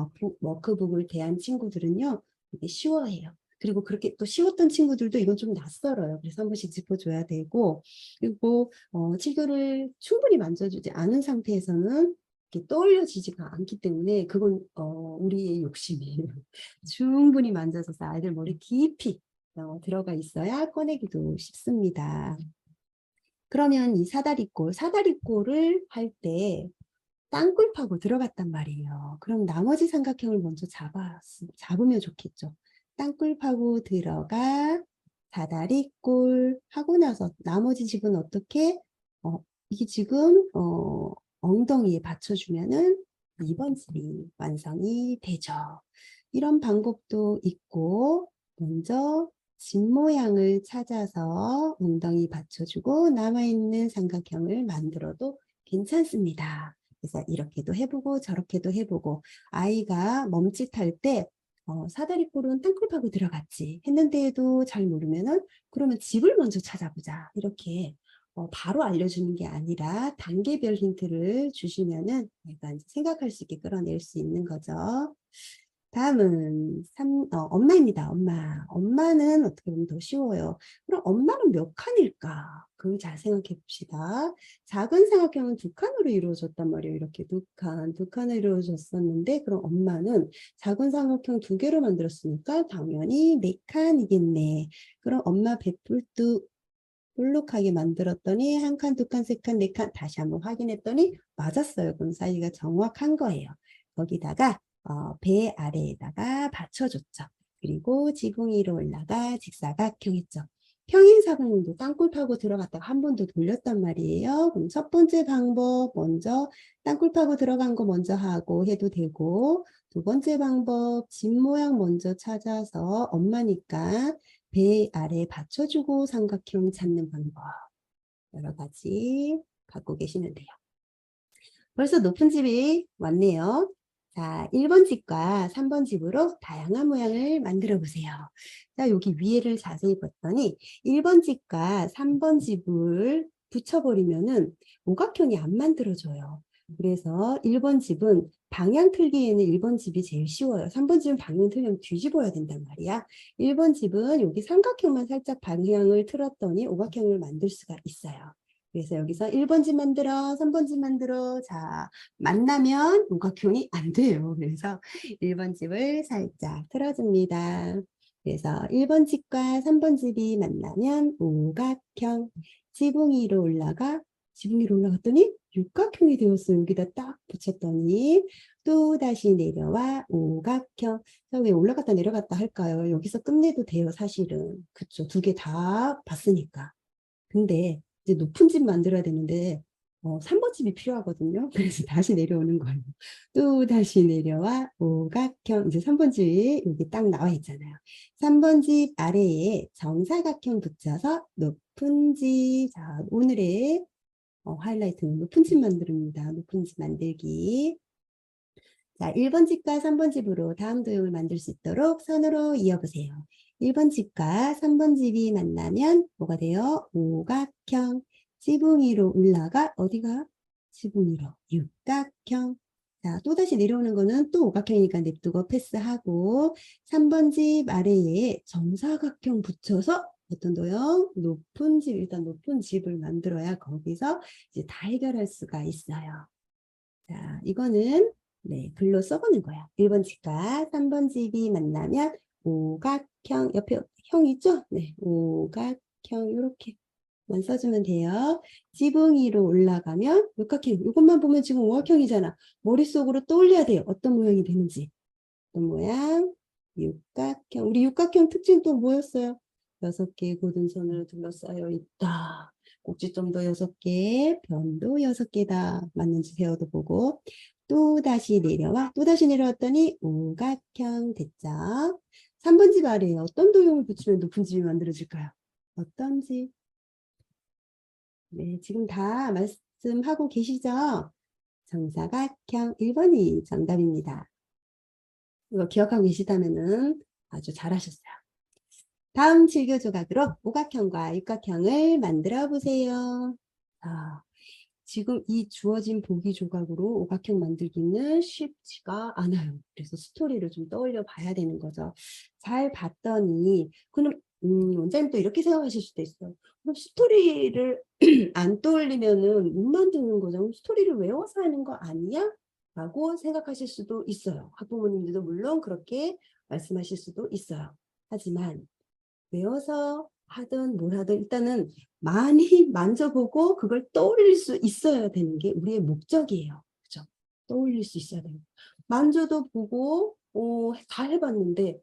[SPEAKER 1] 워크북을 대한 친구들은요, 이게 쉬워해요. 그리고 그렇게 또 쉬웠던 친구들도 이건 좀 낯설어요. 그래서 한 번씩 짚어줘야 되고, 그리고 칠교를 충분히 만져주지 않은 상태에서는 이렇게 떠올려지지가 않기 때문에 그건 우리의 욕심이에요. 충분히 만져서 아이들 머리 깊이 들어가 있어야 꺼내기도 쉽습니다. 그러면 이 사다리꼴을 할 때 땅굴 파고 들어갔단 말이에요. 그럼 나머지 삼각형을 먼저 잡으면 좋겠죠. 땅굴 파고 들어가 사다리꼴 하고 나서 나머지 집은 어떻게 이게 지금 엉덩이에 받쳐주면은 2번 집이 완성이 되죠. 이런 방법도 있고 먼저 집 모양을 찾아서 엉덩이 받쳐주고 남아있는 삼각형을 만들어도 괜찮습니다. 그래서 이렇게도 해보고 저렇게도 해보고 아이가 멈칫할 때 사다리꼴은 땅굴 파고 들어갔지 했는데도 잘 모르면은 그러면 집을 먼저 찾아보자 이렇게 바로 알려주는 게 아니라 단계별 힌트를 주시면은 얘가 이제 생각할 수 있게 끌어낼 수 있는 거죠. 다음은 엄마입니다. 엄마는 어떻게 보면 더 쉬워요. 그럼 엄마는 몇 칸일까? 그걸 잘 생각해 봅시다. 작은 삼각형은 2칸으로 이루어졌단 말이에요. 이렇게 두 칸으로 이루어졌었는데 그럼 엄마는 작은 삼각형 2개로 만들었으니까 당연히 4칸이겠네. 그럼 엄마 뱃불도 볼록하게 만들었더니 1칸, 2칸, 3칸, 4칸 다시 한번 확인했더니 맞았어요. 그럼 사이즈가 정확한 거예요. 거기다가 배 아래에다가 받쳐줬죠. 그리고 지붕 위로 올라가 직사각형 했죠. 평행사각형도 땅굴 파고 들어갔다가 한 번 더 돌렸단 말이에요. 그럼 첫 번째 방법 먼저 땅굴 파고 들어간 거 먼저 하고 해도 되고 두 번째 방법 집 모양 먼저 찾아서 엄마니까 배 아래 받쳐주고 삼각형 찾는 방법 여러 가지 갖고 계시면 돼요. 벌써 높은 집이 왔네요. 자, 1번 집과 3번 집으로 다양한 모양을 만들어 보세요. 자, 여기 위에를 자세히 봤더니 1번 집과 3번 집을 붙여버리면은 오각형이 안 만들어져요. 그래서 1번 집은 방향 틀기에는 1번 집이 제일 쉬워요. 3번 집은 방향 틀면 뒤집어야 된단 말이야. 1번 집은 여기 삼각형만 살짝 방향을 틀었더니 오각형을 만들 수가 있어요. 그래서 여기서 1번 집 만들어, 3번 집 만들어. 자, 만나면 오각형이 안 돼요. 그래서 1번 집을 살짝 틀어줍니다. 그래서 1번 집과 3번 집이 만나면 오각형. 지붕 위로 올라갔더니 육각형이 되었어요. 여기다 딱 붙였더니 또 다시 내려와 오각형. 자, 왜 올라갔다 내려갔다 할까요? 여기서 끝내도 돼요, 사실은. 그쵸? 2개 다 봤으니까. 근데 이제 높은 집 만들어야 되는데 3번 집이 필요하거든요. 그래서 다시 내려오는 거예요. 또 다시 내려와 오각형. 이제 3번 집이 여기 딱 나와 있잖아요. 3번 집 아래에 정사각형 붙여서 높은 집. 자, 오늘의 하이라이트는 높은 집 만듭니다. 높은 집 만들기. 자, 1번 집과 3번 집으로 다음 도형을 만들 수 있도록 선으로 이어보세요. 1번 집과 3번 집이 만나면 뭐가 돼요? 오각형. 지붕 위로 올라가 어디가? 지붕 위로 육각형. 자, 또다시 내려오는 거는 또 오각형이니까 냅두고 패스하고 3번 집 아래에 정사각형 붙여서 어떤 도형? 높은 집, 일단 높은 집을 만들어야 거기서 이제 다 해결할 수가 있어요. 자, 이거는 네, 글로 써보는 거야. 1번 집과 3번 집이 만나면 오각형, 옆에 형 있죠? 네, 오각형 이렇게만 써주면 돼요. 지붕 위로 올라가면 육각형, 이것만 보면 지금 오각형이잖아. 머릿속으로 떠올려야 돼요. 어떤 모양이 되는지. 어떤 모양? 육각형. 우리 육각형 특징 또 뭐였어요? 6개의 고든선으로 둘러싸여 있다. 꼭지점도 6개, 변도 6개다. 맞는지 세워도 보고 또 다시 내려와. 또 다시 내려왔더니 오각형 됐죠. 3번 집 아래에 어떤 도형을 붙이면 높은 집이 만들어질까요? 어떤 집? 네, 지금 다 말씀하고 계시죠? 정사각형 1번이 정답입니다. 이거 기억하고 계시다면은 아주 잘하셨어요. 다음 질교 조각으로 오각형과 육각형을 만들어 보세요. 지금 이 주어진 보기 조각으로 오각형 만들기는 쉽지가 않아요. 그래서 스토리를 좀 떠올려 봐야 되는 거죠. 잘 봤더니 그럼 원장님도 이렇게 생각하실 수도 있어요. 그럼 스토리를 안 떠올리면은 못 만드는 거죠. 스토리를 외워서 하는 거 아니야? 라고 생각하실 수도 있어요. 학부모님들도 물론 그렇게 말씀하실 수도 있어요. 하지만 외워서 하든 뭘 하든 일단은 많이 만져보고 그걸 떠올릴 수 있어야 되는 게 우리의 목적이에요. 그죠? 떠올릴 수 있어야 돼요. 만져도 보고 다 해봤는데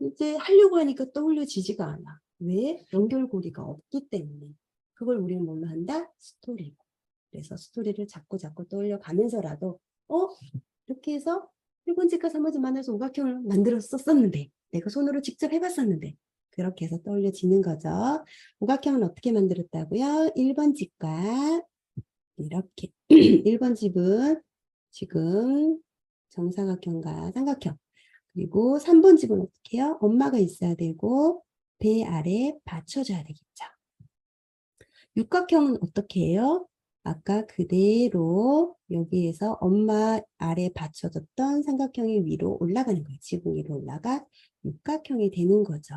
[SPEAKER 1] 이제 하려고 하니까 떠올려지지가 않아. 왜? 연결고리가 없기 때문에. 그걸 우리는 뭘로 한다? 스토리. 그래서 스토리를 자꾸 떠올려 가면서라도 이렇게 해서 1번지과 3번지 만나서 오각형을 만들었었는데 내가 손으로 직접 해봤었는데 그렇게 해서 떠올려지는 거죠. 오각형은 어떻게 만들었다고요? 1번 집과 이렇게 1번 집은 지금 정사각형과 삼각형 그리고 3번 집은 어떻게 해요? 엄마가 있어야 되고 배 아래 받쳐줘야 되겠죠. 육각형은 어떻게 해요? 아까 그대로 여기에서 엄마 아래 받쳐졌던 삼각형이 위로 올라가는 거예요. 지붕 위로 올라가 육각형이 되는 거죠.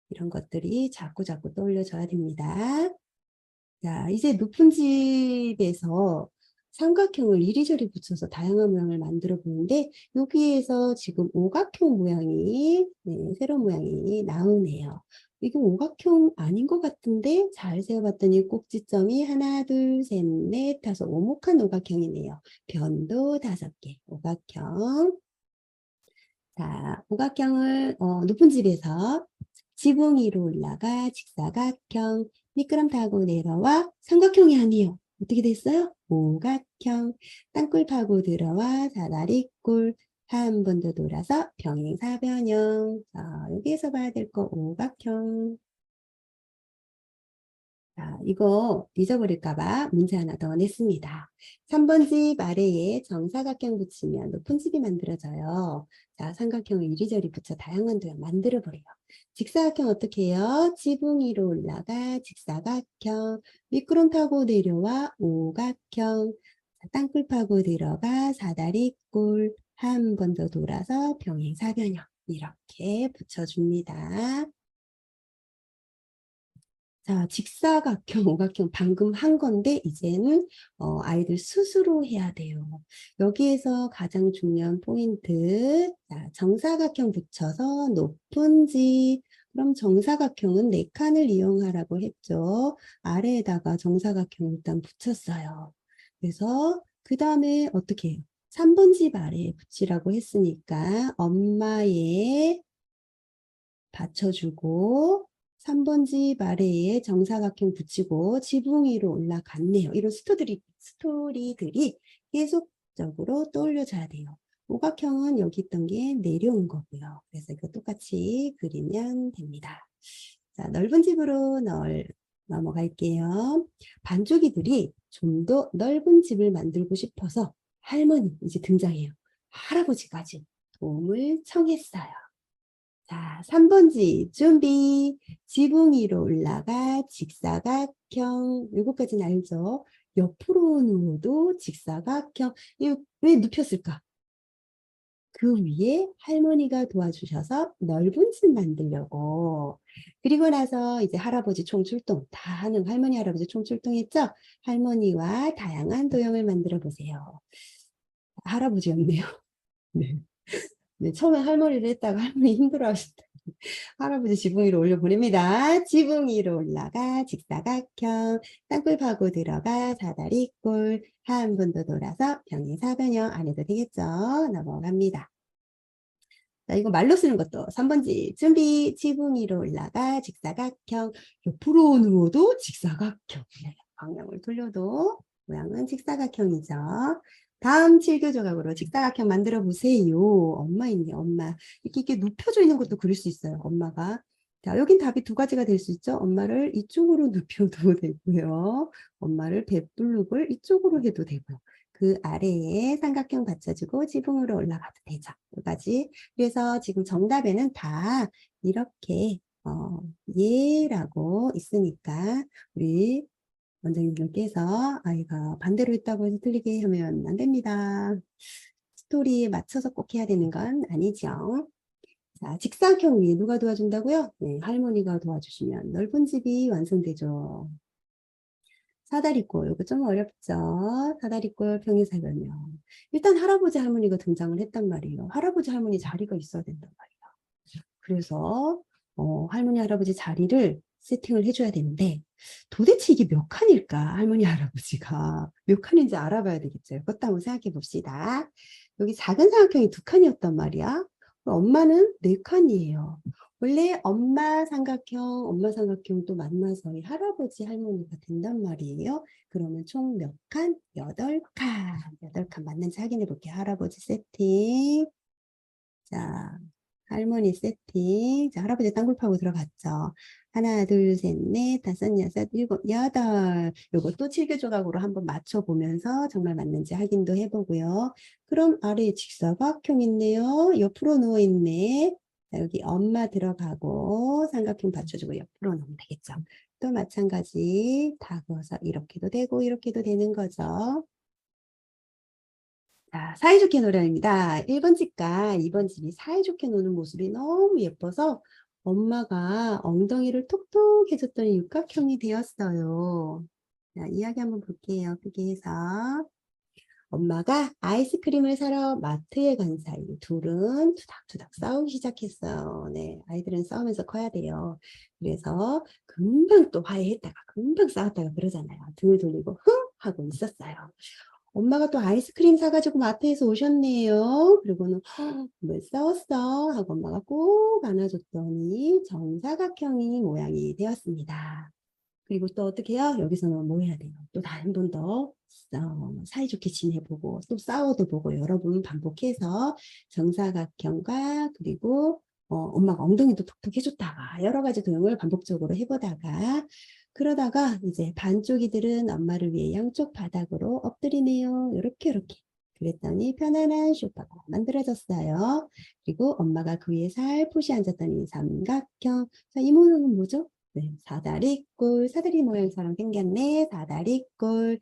[SPEAKER 1] 이런 것들이 자꾸 떠올려져야 됩니다. 자, 이제 높은 집에서 삼각형을 이리저리 붙여서 다양한 모양을 만들어 보는데 여기에서 지금 오각형 모양이 새로운 모양이 나오네요. 이거 오각형 아닌 것 같은데 잘 세어봤더니 꼭지점이 하나, 둘, 셋, 넷, 다섯 오목한 오각형이네요. 변도 5개 오각형. 자, 오각형을 높은 집에서 지붕 위로 올라가 직사각형 미끄럼 타고 내려와 삼각형이 아니에요. 어떻게 됐어요? 오각형 땅굴 파고 들어와 사다리꼴 한 번 더 돌아서 병행사변형. 자, 여기에서 봐야 될 거 오각형. 자, 이거 잊어버릴까봐 문제 하나 더 냈습니다. 3번 집 아래에 정사각형 붙이면 높은 집이 만들어져요. 자, 삼각형을 이리저리 붙여 다양한 도형 만들어버려요. 직사각형 어떻게 해요? 지붕 위로 올라가 직사각형, 미끄럼 타고 내려와 오각형, 땅굴 파고 들어가 사다리꼴, 한 번 더 돌아서 병행사변형 이렇게 붙여줍니다. 자, 직사각형, 오각형 방금 한 건데 이제는 아이들 스스로 해야 돼요. 여기에서 가장 중요한 포인트, 자, 정사각형 붙여서 높은 집. 그럼 정사각형은 4칸을 이용하라고 했죠. 아래에다가 정사각형 일단 붙였어요. 그래서 그 다음에 어떻게 해요? 3번 집 아래에 붙이라고 했으니까 엄마의 받쳐주고 3번 집 아래에 정사각형 붙이고 지붕 위로 올라갔네요. 이런 스토리들이 계속적으로 떠올려져야 돼요. 오각형은 여기 있던 게 내려온 거고요. 그래서 이거 똑같이 그리면 됩니다. 자, 넓은 집으로 넘어갈게요. 반쪽이들이 좀 더 넓은 집을 만들고 싶어서 할머니 이제 등장해요. 할아버지까지 도움을 청했어요. 자, 3번지 준비. 지붕 위로 올라가 직사각형. 요거까지는 알죠? 옆으로 누워도 직사각형. 이거 왜 눕혔을까? 그 위에 할머니가 도와주셔서 넓은 집 만들려고. 그리고 나서 이제 할아버지 총출동. 다 하는 할머니, 할아버지 총출동했죠? 할머니와 다양한 도형을 만들어 보세요. 할아버지였네요. 네. 네, 처음에 할머니를 했다가 할머니 힘들어 하신다. 할아버지 지붕 위로 올려보냅니다. 지붕 위로 올라가 직사각형, 땅굴 파고 들어가 사다리꼴, 한 번 더 돌아서 평행사변형 안 해도 되겠죠? 넘어갑니다. 자, 이거 말로 쓰는 것도 3번지 준비. 지붕 위로 올라가 직사각형, 옆으로 누워도 직사각형, 네, 방향을 돌려도 모양은 직사각형이죠. 다음 7교 조각으로 직사각형 만들어 보세요. 엄마 있네, 엄마. 이렇게 눕혀져 있는 것도 그릴 수 있어요, 엄마가. 자, 여긴 답이 두 가지가 될 수 있죠. 엄마를 이쪽으로 눕혀도 되고요. 엄마를 배불룩을 이쪽으로 해도 되고요. 그 아래에 삼각형 받쳐주고 지붕으로 올라가도 되죠. 두 가지. 그래서 지금 정답에는 다 이렇게 예라고 있으니까 우리 원장님들께서 아이가 반대로 했다고 해서 틀리게 하면 안 됩니다. 스토리에 맞춰서 꼭 해야 되는 건 아니죠. 자, 직사각형 위에 누가 도와준다고요? 네, 할머니가 도와주시면 넓은 집이 완성되죠. 사다리꼴, 이거 좀 어렵죠? 사다리꼴 평행사변형. 일단 할아버지 할머니가 등장을 했단 말이에요. 할아버지 할머니 자리가 있어야 된단 말이에요. 그래서 할머니 할아버지 자리를 세팅을 해줘야 되는데 도대체 이게 몇 칸일까? 할머니 할아버지가 몇 칸인지 알아봐야 되겠죠. 그것도 한번 생각해 봅시다. 여기 작은 삼각형이 2칸이었단 말이야. 엄마는 4칸이에요. 원래 엄마 삼각형 또 만나서 이 할아버지 할머니가 된단 말이에요. 그러면 총 몇 칸? 8칸. 8칸 맞는지 확인해 볼게요. 할아버지 세팅. 자, 할머니 세팅. 자, 할아버지 땅굴 파고 들어갔죠. 하나, 둘, 셋, 넷, 다섯, 여섯, 일곱, 여덟. 요것도 7교 조각으로 한번 맞춰보면서 정말 맞는지 확인도 해보고요. 그럼 아래에 직사각형 있네요. 옆으로 누워있네. 자, 여기 엄마 들어가고 삼각형 받쳐주고 옆으로 놓으면 되겠죠. 또 마찬가지 다 그어서 이렇게도 되고 이렇게도 되는 거죠. 자, 사이좋게 노래입니다. 1번 집과 2번 집이 사이좋게 노는 모습이 너무 예뻐서 엄마가 엉덩이를 톡톡 해줬더니 육각형이 되었어요. 자, 이야기 한번 볼게요. 크게 해서. 엄마가 아이스크림을 사러 마트에 간 사이 둘은 투닥투닥 싸우기 시작했어요. 네, 아이들은 싸우면서 커야 돼요. 그래서 금방 또 화해했다가 금방 싸웠다가 그러잖아요. 등을 돌리고 흥 하고 있었어요. 엄마가 또 아이스크림 사가지고 마트에서 오셨네요. 그리고는 왜 싸웠어? 하고 엄마가 꼭 안아줬더니 정사각형이 모양이 되었습니다. 그리고 또 어떻게 해요? 여기서는 뭐 해야 돼요? 또 한 번 더 사이좋게 지내보고 또 싸워도 보고 여러 번 반복해서 정사각형과 그리고 엄마가 엉덩이도 톡톡 해줬다가 여러 가지 도형을 반복적으로 해보다가 그러다가 이제 반쪽이들은 엄마를 위해 양쪽 바닥으로 엎드리네요. 이렇게 그랬더니 편안한 소파가 만들어졌어요. 그리고 엄마가 그 위에 살포시 앉았더니 삼각형. 자, 이 모양은 뭐죠? 네, 사다리꼴, 사다리 모양처럼 생겼네. 사다리꼴.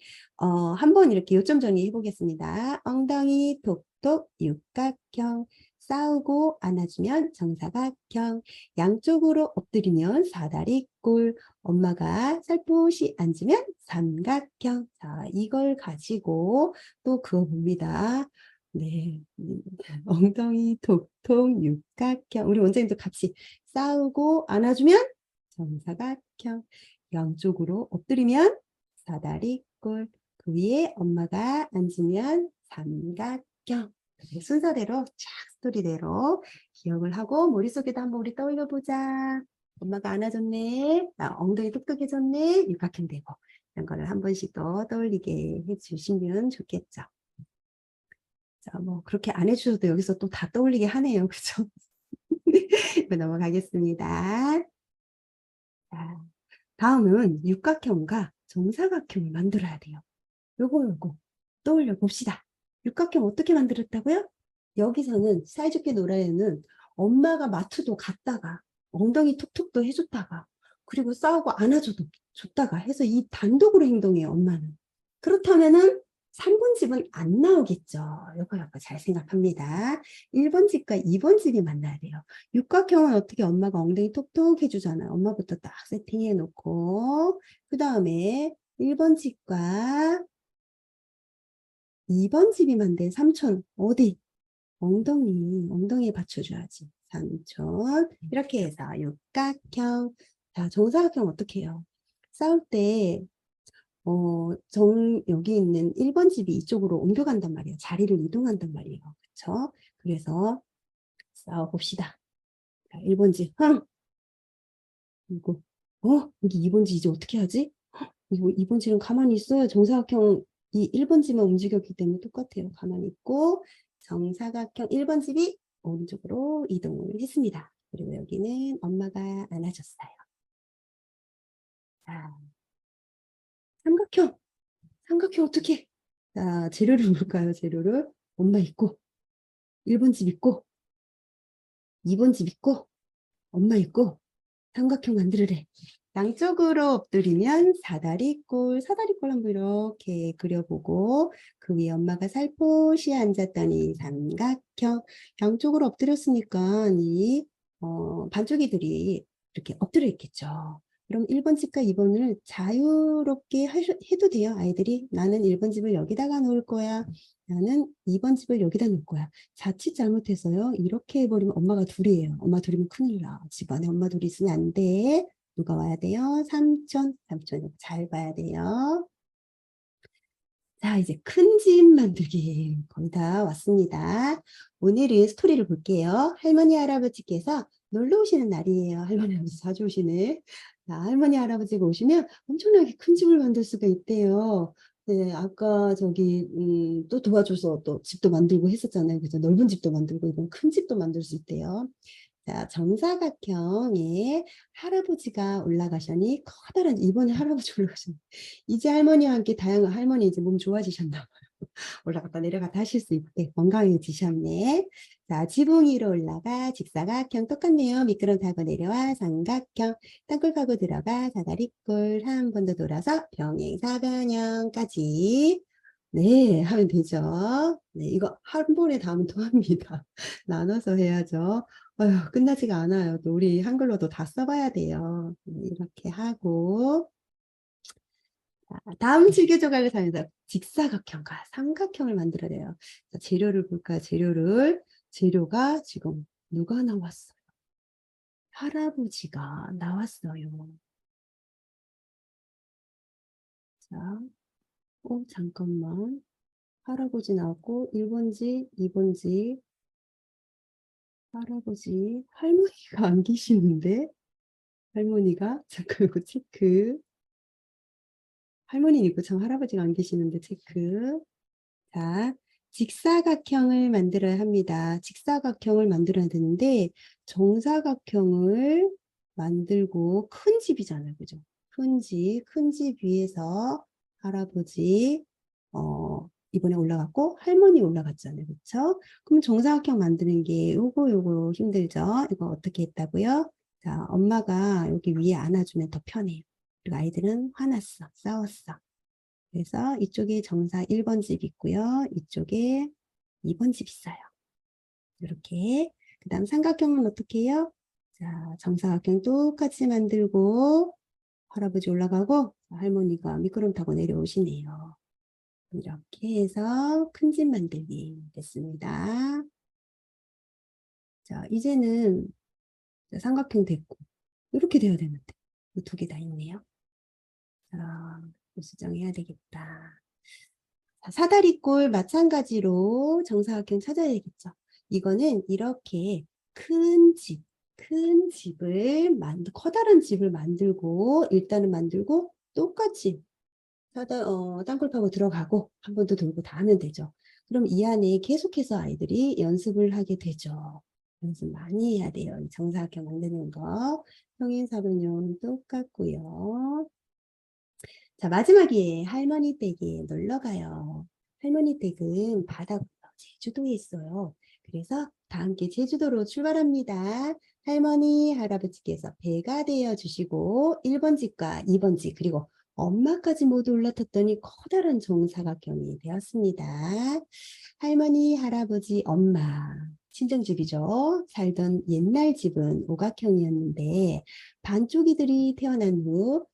[SPEAKER 1] 한번 이렇게 요점 정리해 보겠습니다. 엉덩이 톡톡 육각형. 싸우고 안아주면 정사각형. 양쪽으로 엎드리면 사다리꼴. 엄마가 살포시 앉으면 삼각형. 자, 이걸 가지고 또 그어봅니다. 네, 엉덩이 톡톡 육각형. 우리 원장님도 같이 싸우고 안아주면 정사각형. 양쪽으로 엎드리면 사다리꼴. 그 위에 엄마가 앉으면 삼각형. 순서대로 쫙 스토리대로 기억을 하고 머릿속에도 한번 우리 떠올려 보자. 엄마가 안아줬네. 엉덩이 똑똑해졌네. 육각형 되고. 이런 거를 한 번씩 더 떠올리게 해주시면 좋겠죠. 자, 뭐 그렇게 안 해주셔도 여기서 또 다 떠올리게 하네요. 그죠? 넘어가겠습니다. 자, 다음은 육각형과 정사각형을 만들어야 돼요. 요거 떠올려 봅시다. 육각형 어떻게 만들었다고요? 여기서는 사이좋게 놀아요는 엄마가 마트도 갔다가 엉덩이 톡톡도 해줬다가 그리고 싸우고 안아줘도 줬다가 해서 이 단독으로 행동해요, 엄마는. 그렇다면은 3번 집은 안 나오겠죠. 이거 약간 잘 생각합니다. 1번 집과 2번 집이 만나야 돼요. 육각형은 어떻게 엄마가 엉덩이 톡톡 해주잖아요. 엄마부터 딱 세팅해 놓고 그 다음에 1번 집과 2번 집이 만든 삼촌 어디? 엉덩이에 받쳐줘야지. 삼촌 이렇게 해서 육각형. 자, 정사각형 어떻게 해요? 싸울 때 여기 있는 1번 집이 이쪽으로 옮겨간단 말이에요. 자리를 이동한단 말이에요. 그렇죠? 그래서 싸워봅시다. 자, 1번 집, 그리고 여기 2번 집 이제 어떻게 하지? 이거 2번 집은 가만히 있어요. 정사각형 이 1번 집만 움직였기 때문에 똑같아요. 가만히 있고 정사각형 1번 집이 오른쪽으로 이동을 했습니다. 그리고 여기는 엄마가 안아줬어요. 자, 삼각형 어떻게? 자, 재료를 볼까요? 재료를 엄마 있고 1번 집 있고 2번 집 있고 엄마 있고 삼각형 만들으래. 양쪽으로 엎드리면 사다리꼴 한번 이렇게 그려보고 그 위에 엄마가 살포시 앉았더니 삼각형. 양쪽으로 엎드렸으니까 이 반쪽이들이 이렇게 엎드려 있겠죠. 그럼 1번 집과 2번을 자유롭게 해도 돼요. 아이들이 나는 1번 집을 여기다가 놓을 거야. 나는 2번 집을 여기다 놓을 거야. 자칫 잘못해서요. 이렇게 해버리면 엄마가 둘이에요. 엄마 둘이면 큰일 나. 집안에 엄마 둘이 있으면 안 돼. 누가 와야 돼요? 삼촌 잘 봐야 돼요. 자, 이제 큰 집 만들기 거의 다 왔습니다. 오늘은 스토리를 볼게요. 할머니, 할아버지께서 놀러 오시는 날이에요. 할머니, 할아버지 자주 오시네. 자, 할머니, 할아버지가 오시면 엄청나게 큰 집을 만들 수가 있대요. 네, 아까 저기 또 도와줘서 또 집도 만들고 했었잖아요. 그래서 넓은 집도 만들고 이건 큰 집도 만들 수 있대요. 자, 정사각형에 할아버지가 올라가셔니 커다란 이번에 할아버지 올라가셨네. 이제 할머니와 함께 다양한 할머니 이제 몸 좋아지셨나 봐요. 올라갔다 내려갔다 하실 수 있게 건강해지셨네. 자, 지붕 위로 올라가 직사각형 똑같네요. 미끄럼 타고 내려와 삼각형 땅굴 파고 들어가 사다리꼴 한 번 더 돌아서 병행사변형까지 네 하면 되죠. 네, 이거 한 번에 다 하면 더 합니다. 나눠서 해야죠. 아휴, 끝나지가 않아요. 또 우리 한글로도 다 써봐야 돼요. 이렇게 하고 다음 질개 조각을 사용해서 직사각형과 삼각형을 만들어야 돼요. 자, 재료를 볼까요? 재료가 지금 누가 나왔어요? 할아버지가 나왔어요. 자, 잠깐만. 할아버지 나왔고 1번 집, 2번 집, 할아버지, 할머니가 안 계시는데 할머니가 잠깐 이거 체크. 할머니는 있고 참 할아버지가 안 계시는데 체크. 자, 직사각형을 만들어야 합니다. 직사각형을 만들어야 되는데 정사각형을 만들고 큰 집이잖아요. 그죠? 큰 집 위에서 할아버지 이번에 올라갔고 할머니 올라갔잖아요. 그렇죠? 그럼 정사각형 만드는 게 요거 힘들죠? 이거 어떻게 했다고요? 자, 엄마가 여기 위에 안아주면 더 편해요. 그리고 아이들은 화났어. 싸웠어. 그래서 이쪽에 정사 1번 집 있고요. 이쪽에 2번 집 있어요. 이렇게. 그 다음 삼각형은 어떻게 해요? 자, 정사각형 똑같이 만들고 할아버지 올라가고 할머니가 미끄럼 타고 내려오시네요. 이렇게 해서 큰 집 만들기 됐습니다. 자, 이제는 삼각형 됐고 이렇게 돼야 되는데 두 개 다 있네요. 자, 수정해야 되겠다. 자, 사다리꼴 마찬가지로 정사각형 찾아야겠죠. 이거는 이렇게 큰 집을 커다란 집을 만들고 일단은 만들고 똑같이 땅굴 파고 들어가고 한 번 더 돌고 다 하면 되죠. 그럼 이 안에 계속해서 아이들이 연습을 하게 되죠. 연습 많이 해야 돼요. 이 정사각형 만드는 거. 평행사변형은 똑같고요. 자, 마지막에 할머니 댁에 놀러 가요. 할머니 댁은 바다고요. 제주도에 있어요. 그래서 다 함께 제주도로 출발합니다. 할머니, 할아버지께서 배가 되어 주시고 1번 집과 2번 집 그리고 엄마까지 모두 올라탔더니 커다란 정사각형이 되었습니다. 할머니, 할아버지, 엄마, 친정집이죠. 살던 옛날 집은 오각형이었는데 반쪽이들이 태어난 후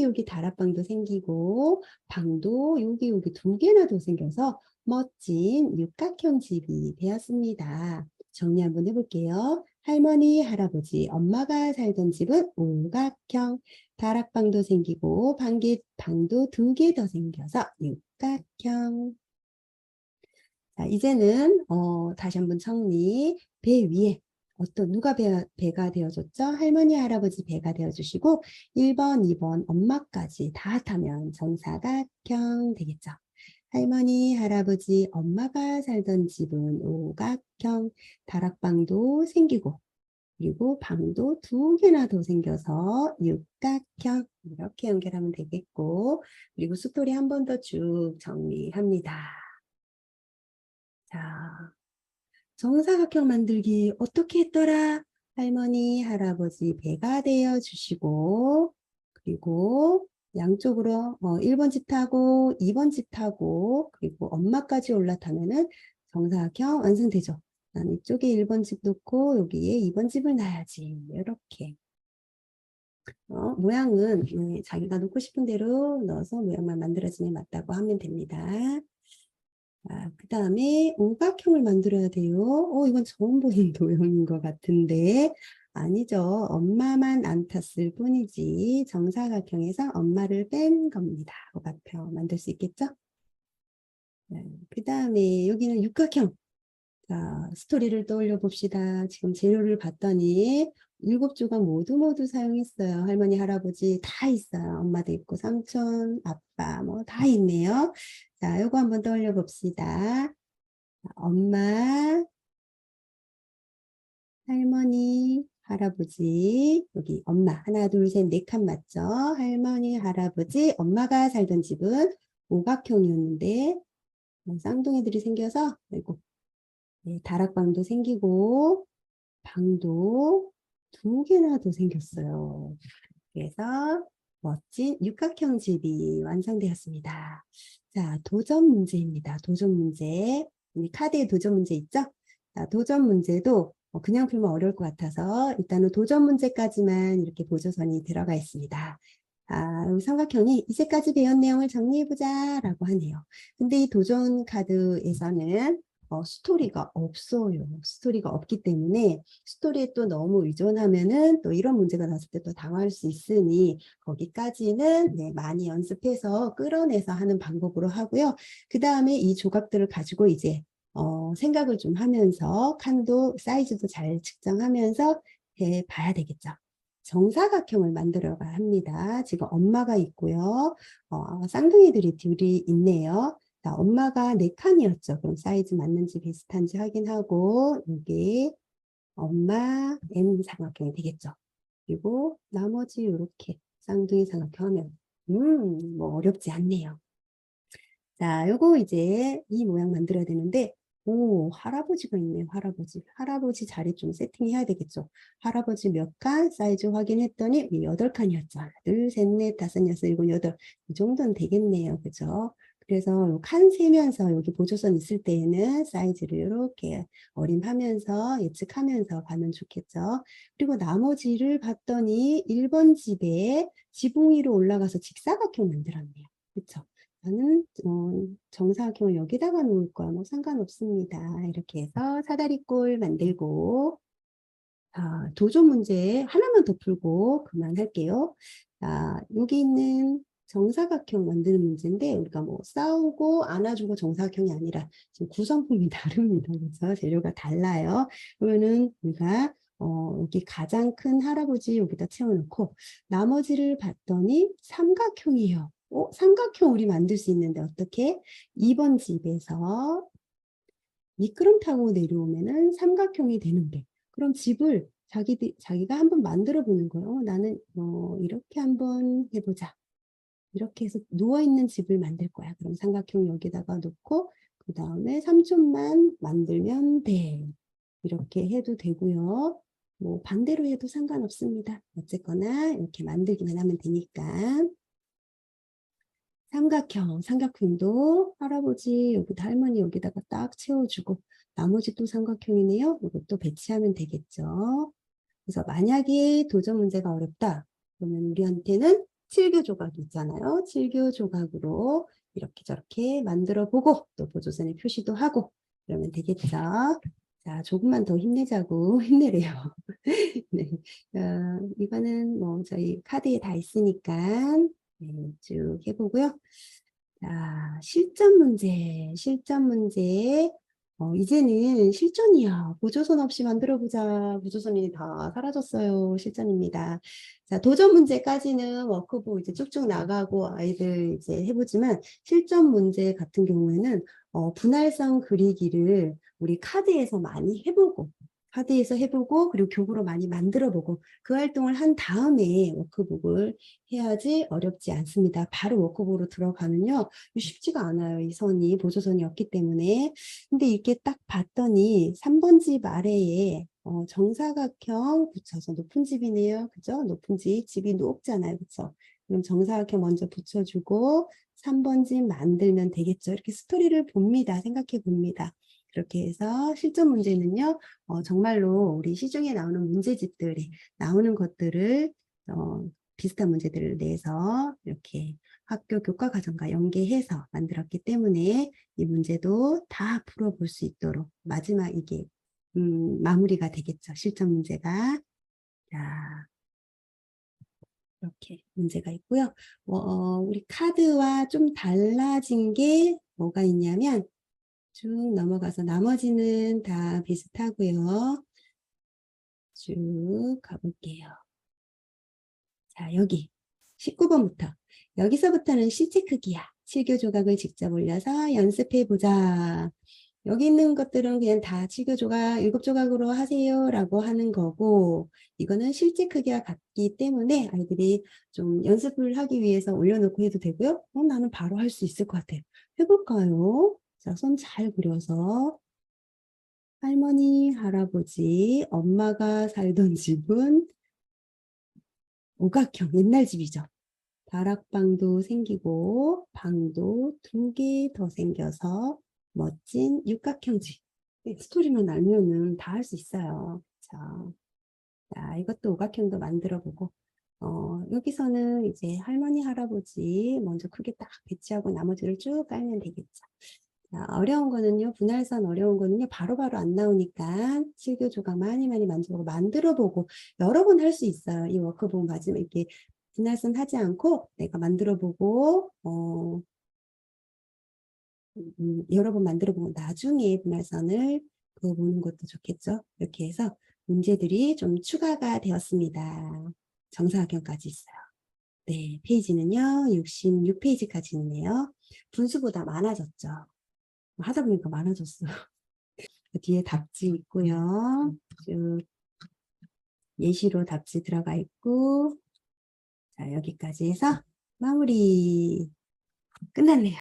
[SPEAKER 1] 여기 다락방도 생기고 방도 여기 2개나 더 생겨서 멋진 육각형 집이 되었습니다. 정리 한번 해볼게요. 할머니, 할아버지, 엄마가 살던 집은 오각형, 다락방도 생기고 방도 2개 더 생겨서 육각형. 자, 이제는 다시 한번 정리. 배 위에 누가 배가 되어줬죠? 할머니, 할아버지 배가 되어주시고 1번, 2번 엄마까지 다 타면 정사각형 되겠죠. 할머니, 할아버지, 엄마가 살던 집은 오각형, 다락방도 생기고 그리고 방도 2개나 더 생겨서 육각형 이렇게 연결하면 되겠고 그리고 스토리 한 번 더 쭉 정리합니다. 자, 정사각형 만들기 어떻게 했더라? 할머니, 할아버지 배가 되어 주시고 그리고 양쪽으로 1번 집 타고 2번 집 타고 그리고 엄마까지 올라타면은 정사각형 완성되죠. 난 이쪽에 1번 집 놓고 여기에 2번 집을 놔야지. 이렇게. 모양은 자기가 놓고 싶은 대로 넣어서 모양만 만들어지면 맞다고 하면 됩니다. 그 다음에 오각형을 만들어야 돼요. 이건 처음 보는 도형인 것 같은데 아니죠. 엄마만 안 탔을 뿐이지 정사각형에서 엄마를 뺀 겁니다. 오각형 만들 수 있겠죠? 그 다음에 여기는 육각형. 자, 스토리를 떠올려 봅시다. 지금 재료를 봤더니 7조각 모두 사용했어요. 할머니, 할아버지 다 있어요. 엄마도 있고 삼촌, 아빠 뭐 다 있네요. 자, 요거 한번 떠올려 봅시다. 엄마, 할머니, 할아버지, 여기 엄마 하나, 둘, 셋, 4칸 맞죠? 할머니, 할아버지, 엄마가 살던 집은 오각형이었는데 쌍둥이들이 생겨서 아이고, 다락방도 생기고 방도 2개나 더 생겼어요. 그래서 멋진 육각형 집이 완성되었습니다. 자, 도전 문제입니다. 도전 문제. 우리 카드에 도전 문제 있죠? 자, 도전 문제도 그냥 풀면 어려울 것 같아서 일단은 도전 문제까지만 이렇게 보조선이 들어가 있습니다. 여기 삼각형이 이제까지 배운 내용을 정리해보자 라고 하네요. 근데 이 도전 카드에서는 스토리가 없어요. 스토리가 없기 때문에 스토리에 또 너무 의존하면은 또 이런 문제가 나왔을 때 또 당할 수 있으니 거기까지는 많이 연습해서 끌어내서 하는 방법으로 하고요. 그 다음에 이 조각들을 가지고 이제 생각을 좀 하면서 칸도 사이즈도 잘 측정하면서 해봐야 되겠죠. 정사각형을 만들어가 합니다. 지금 엄마가 있고요. 쌍둥이들이 둘이 있네요. 자, 엄마가 4칸이었죠. 그럼 사이즈 맞는지 비슷한지 확인하고 여기 엄마 M 삼각형이 되겠죠. 그리고 나머지 이렇게 쌍둥이 삼각형 하면 뭐 어렵지 않네요. 자, 요거 이제 이 모양 만들어야 되는데 할아버지가 있네요. 할아버지 자리 좀 세팅해야 되겠죠. 할아버지 몇 칸 사이즈 확인했더니 8칸이었죠. 하나, 둘, 셋, 넷, 다섯, 여섯, 일곱, 여덟 이 정도는 되겠네요. 그죠? 그래서 칸 세면서 여기 보조선 있을 때에는 사이즈를 이렇게 어림하면서 예측하면서 가면 좋겠죠. 그리고 나머지를 봤더니 1번 집에 지붕 위로 올라가서 직사각형 만들었네요. 그렇죠? 저는 정사각형을 여기다가 놓을 거야. 뭐 상관없습니다. 이렇게 해서 사다리꼴 만들고 도전 문제 하나만 더 풀고 그만할게요. 여기 있는 정사각형 만드는 문제인데 우리가 뭐 싸우고 안아주고 정사각형이 아니라 지금 구성품이 다릅니다. 그래서 재료가 달라요. 그러면은 우리가 여기 가장 큰 할아버지 여기다 채워놓고 나머지를 봤더니 삼각형이에요. 삼각형 우리 만들 수 있는데 어떻게? 2번 집에서 미끄럼 타고 내려오면은 삼각형이 되는데 그럼 집을 자기가 한번 만들어 보는 거예요. 나는 이렇게 한번 해보자. 이렇게 해서 누워있는 집을 만들 거야. 그럼 삼각형 여기다가 놓고 그 다음에 3촌만 만들면 돼. 이렇게 해도 되고요. 뭐 반대로 해도 상관없습니다. 어쨌거나 이렇게 만들기만 하면 되니까. 삼각형도 할아버지 여기다 할머니 여기다가 딱 채워주고 나머지 또 삼각형이네요. 이것도 배치하면 되겠죠. 그래서 만약에 도전 문제가 어렵다 그러면 우리한테는 7교 조각이 있잖아요. 7교 조각으로 이렇게 저렇게 만들어 보고 또 보조선에 표시도 하고 그러면 되겠죠. 자, 조금만 더 힘내자고 힘내래요. 네. 이거는 뭐 저희 카드에 다 있으니까 네, 쭉 해보고요. 자, 실전 문제. 이제는 실전이야. 보조선 없이 만들어보자. 보조선이 다 사라졌어요. 실전입니다. 자, 도전 문제까지는 워크북 이제 쭉쭉 나가고 아이들 이제 해보지만 실전 문제 같은 경우에는 분할선 그리기를 우리 카드에서 많이 해보고 그리고 교구로 많이 만들어보고 그 활동을 한 다음에 워크북을 해야지 어렵지 않습니다. 바로 워크북으로 들어가면요. 쉽지가 않아요. 이 선이 보조선이 없기 때문에. 근데 이렇게 딱 봤더니 3번 집 아래에 정사각형 붙여서 높은 집이네요. 그죠? 높은 집이 높잖아요. 그죠? 그럼 정사각형 먼저 붙여주고 3번 집 만들면 되겠죠. 이렇게 스토리를 봅니다. 생각해 봅니다. 그렇게 해서 실전 문제는요. 정말로 우리 시중에 나오는 문제집들이 나오는 것들을 비슷한 문제들을 내서 이렇게 학교 교과과정과 연계해서 만들었기 때문에 이 문제도 다 풀어볼 수 있도록 마지막 이게 마무리가 되겠죠. 실전 문제가. 자, 이렇게 문제가 있고요. 우리 카드와 좀 달라진 게 뭐가 있냐면 쭉 넘어가서 나머지는 다 비슷하고요. 쭉 가볼게요. 자, 여기 19번부터. 여기서부터는 실제 크기야. 7교 조각을 직접 올려서 연습해보자. 여기 있는 것들은 그냥 다 7교 조각, 7조각으로 하세요 라고 하는 거고 이거는 실제 크기와 같기 때문에 아이들이 좀 연습을 하기 위해서 올려놓고 해도 되고요. 나는 바로 할 수 있을 것 같아요. 해볼까요? 자, 손 잘 그려서 할머니, 할아버지, 엄마가 살던 집은 오각형, 옛날 집이죠. 다락방도 생기고 방도 2개 더 생겨서 멋진 육각형 집. 스토리만 알면은 다 할 수 있어요. 자, 이것도 오각형도 만들어 보고 여기서는 이제 할머니, 할아버지 먼저 크게 딱 배치하고 나머지를 쭉 깔면 되겠죠. 자, 어려운 거는요, 분할선 어려운 거는요, 바로바로 안 나오니까 7교 조각 많이 만들어 보고 여러 번 할 수 있어요. 이 워크북 마지막 이렇게 분할선 하지 않고 내가 만들어 보고 여러 번 만들어 보고 나중에 분할선을 그어보는 것도 좋겠죠. 이렇게 해서 문제들이 좀 추가가 되었습니다. 정사각형까지 있어요. 네, 페이지는요, 66페이지까지 있네요. 분수보다 많아졌죠. 하다 보니까 많아졌어요. 뒤에 답지 있고요. 쭉 예시로 답지 들어가 있고, 자, 여기까지 해서 마무리 끝났네요.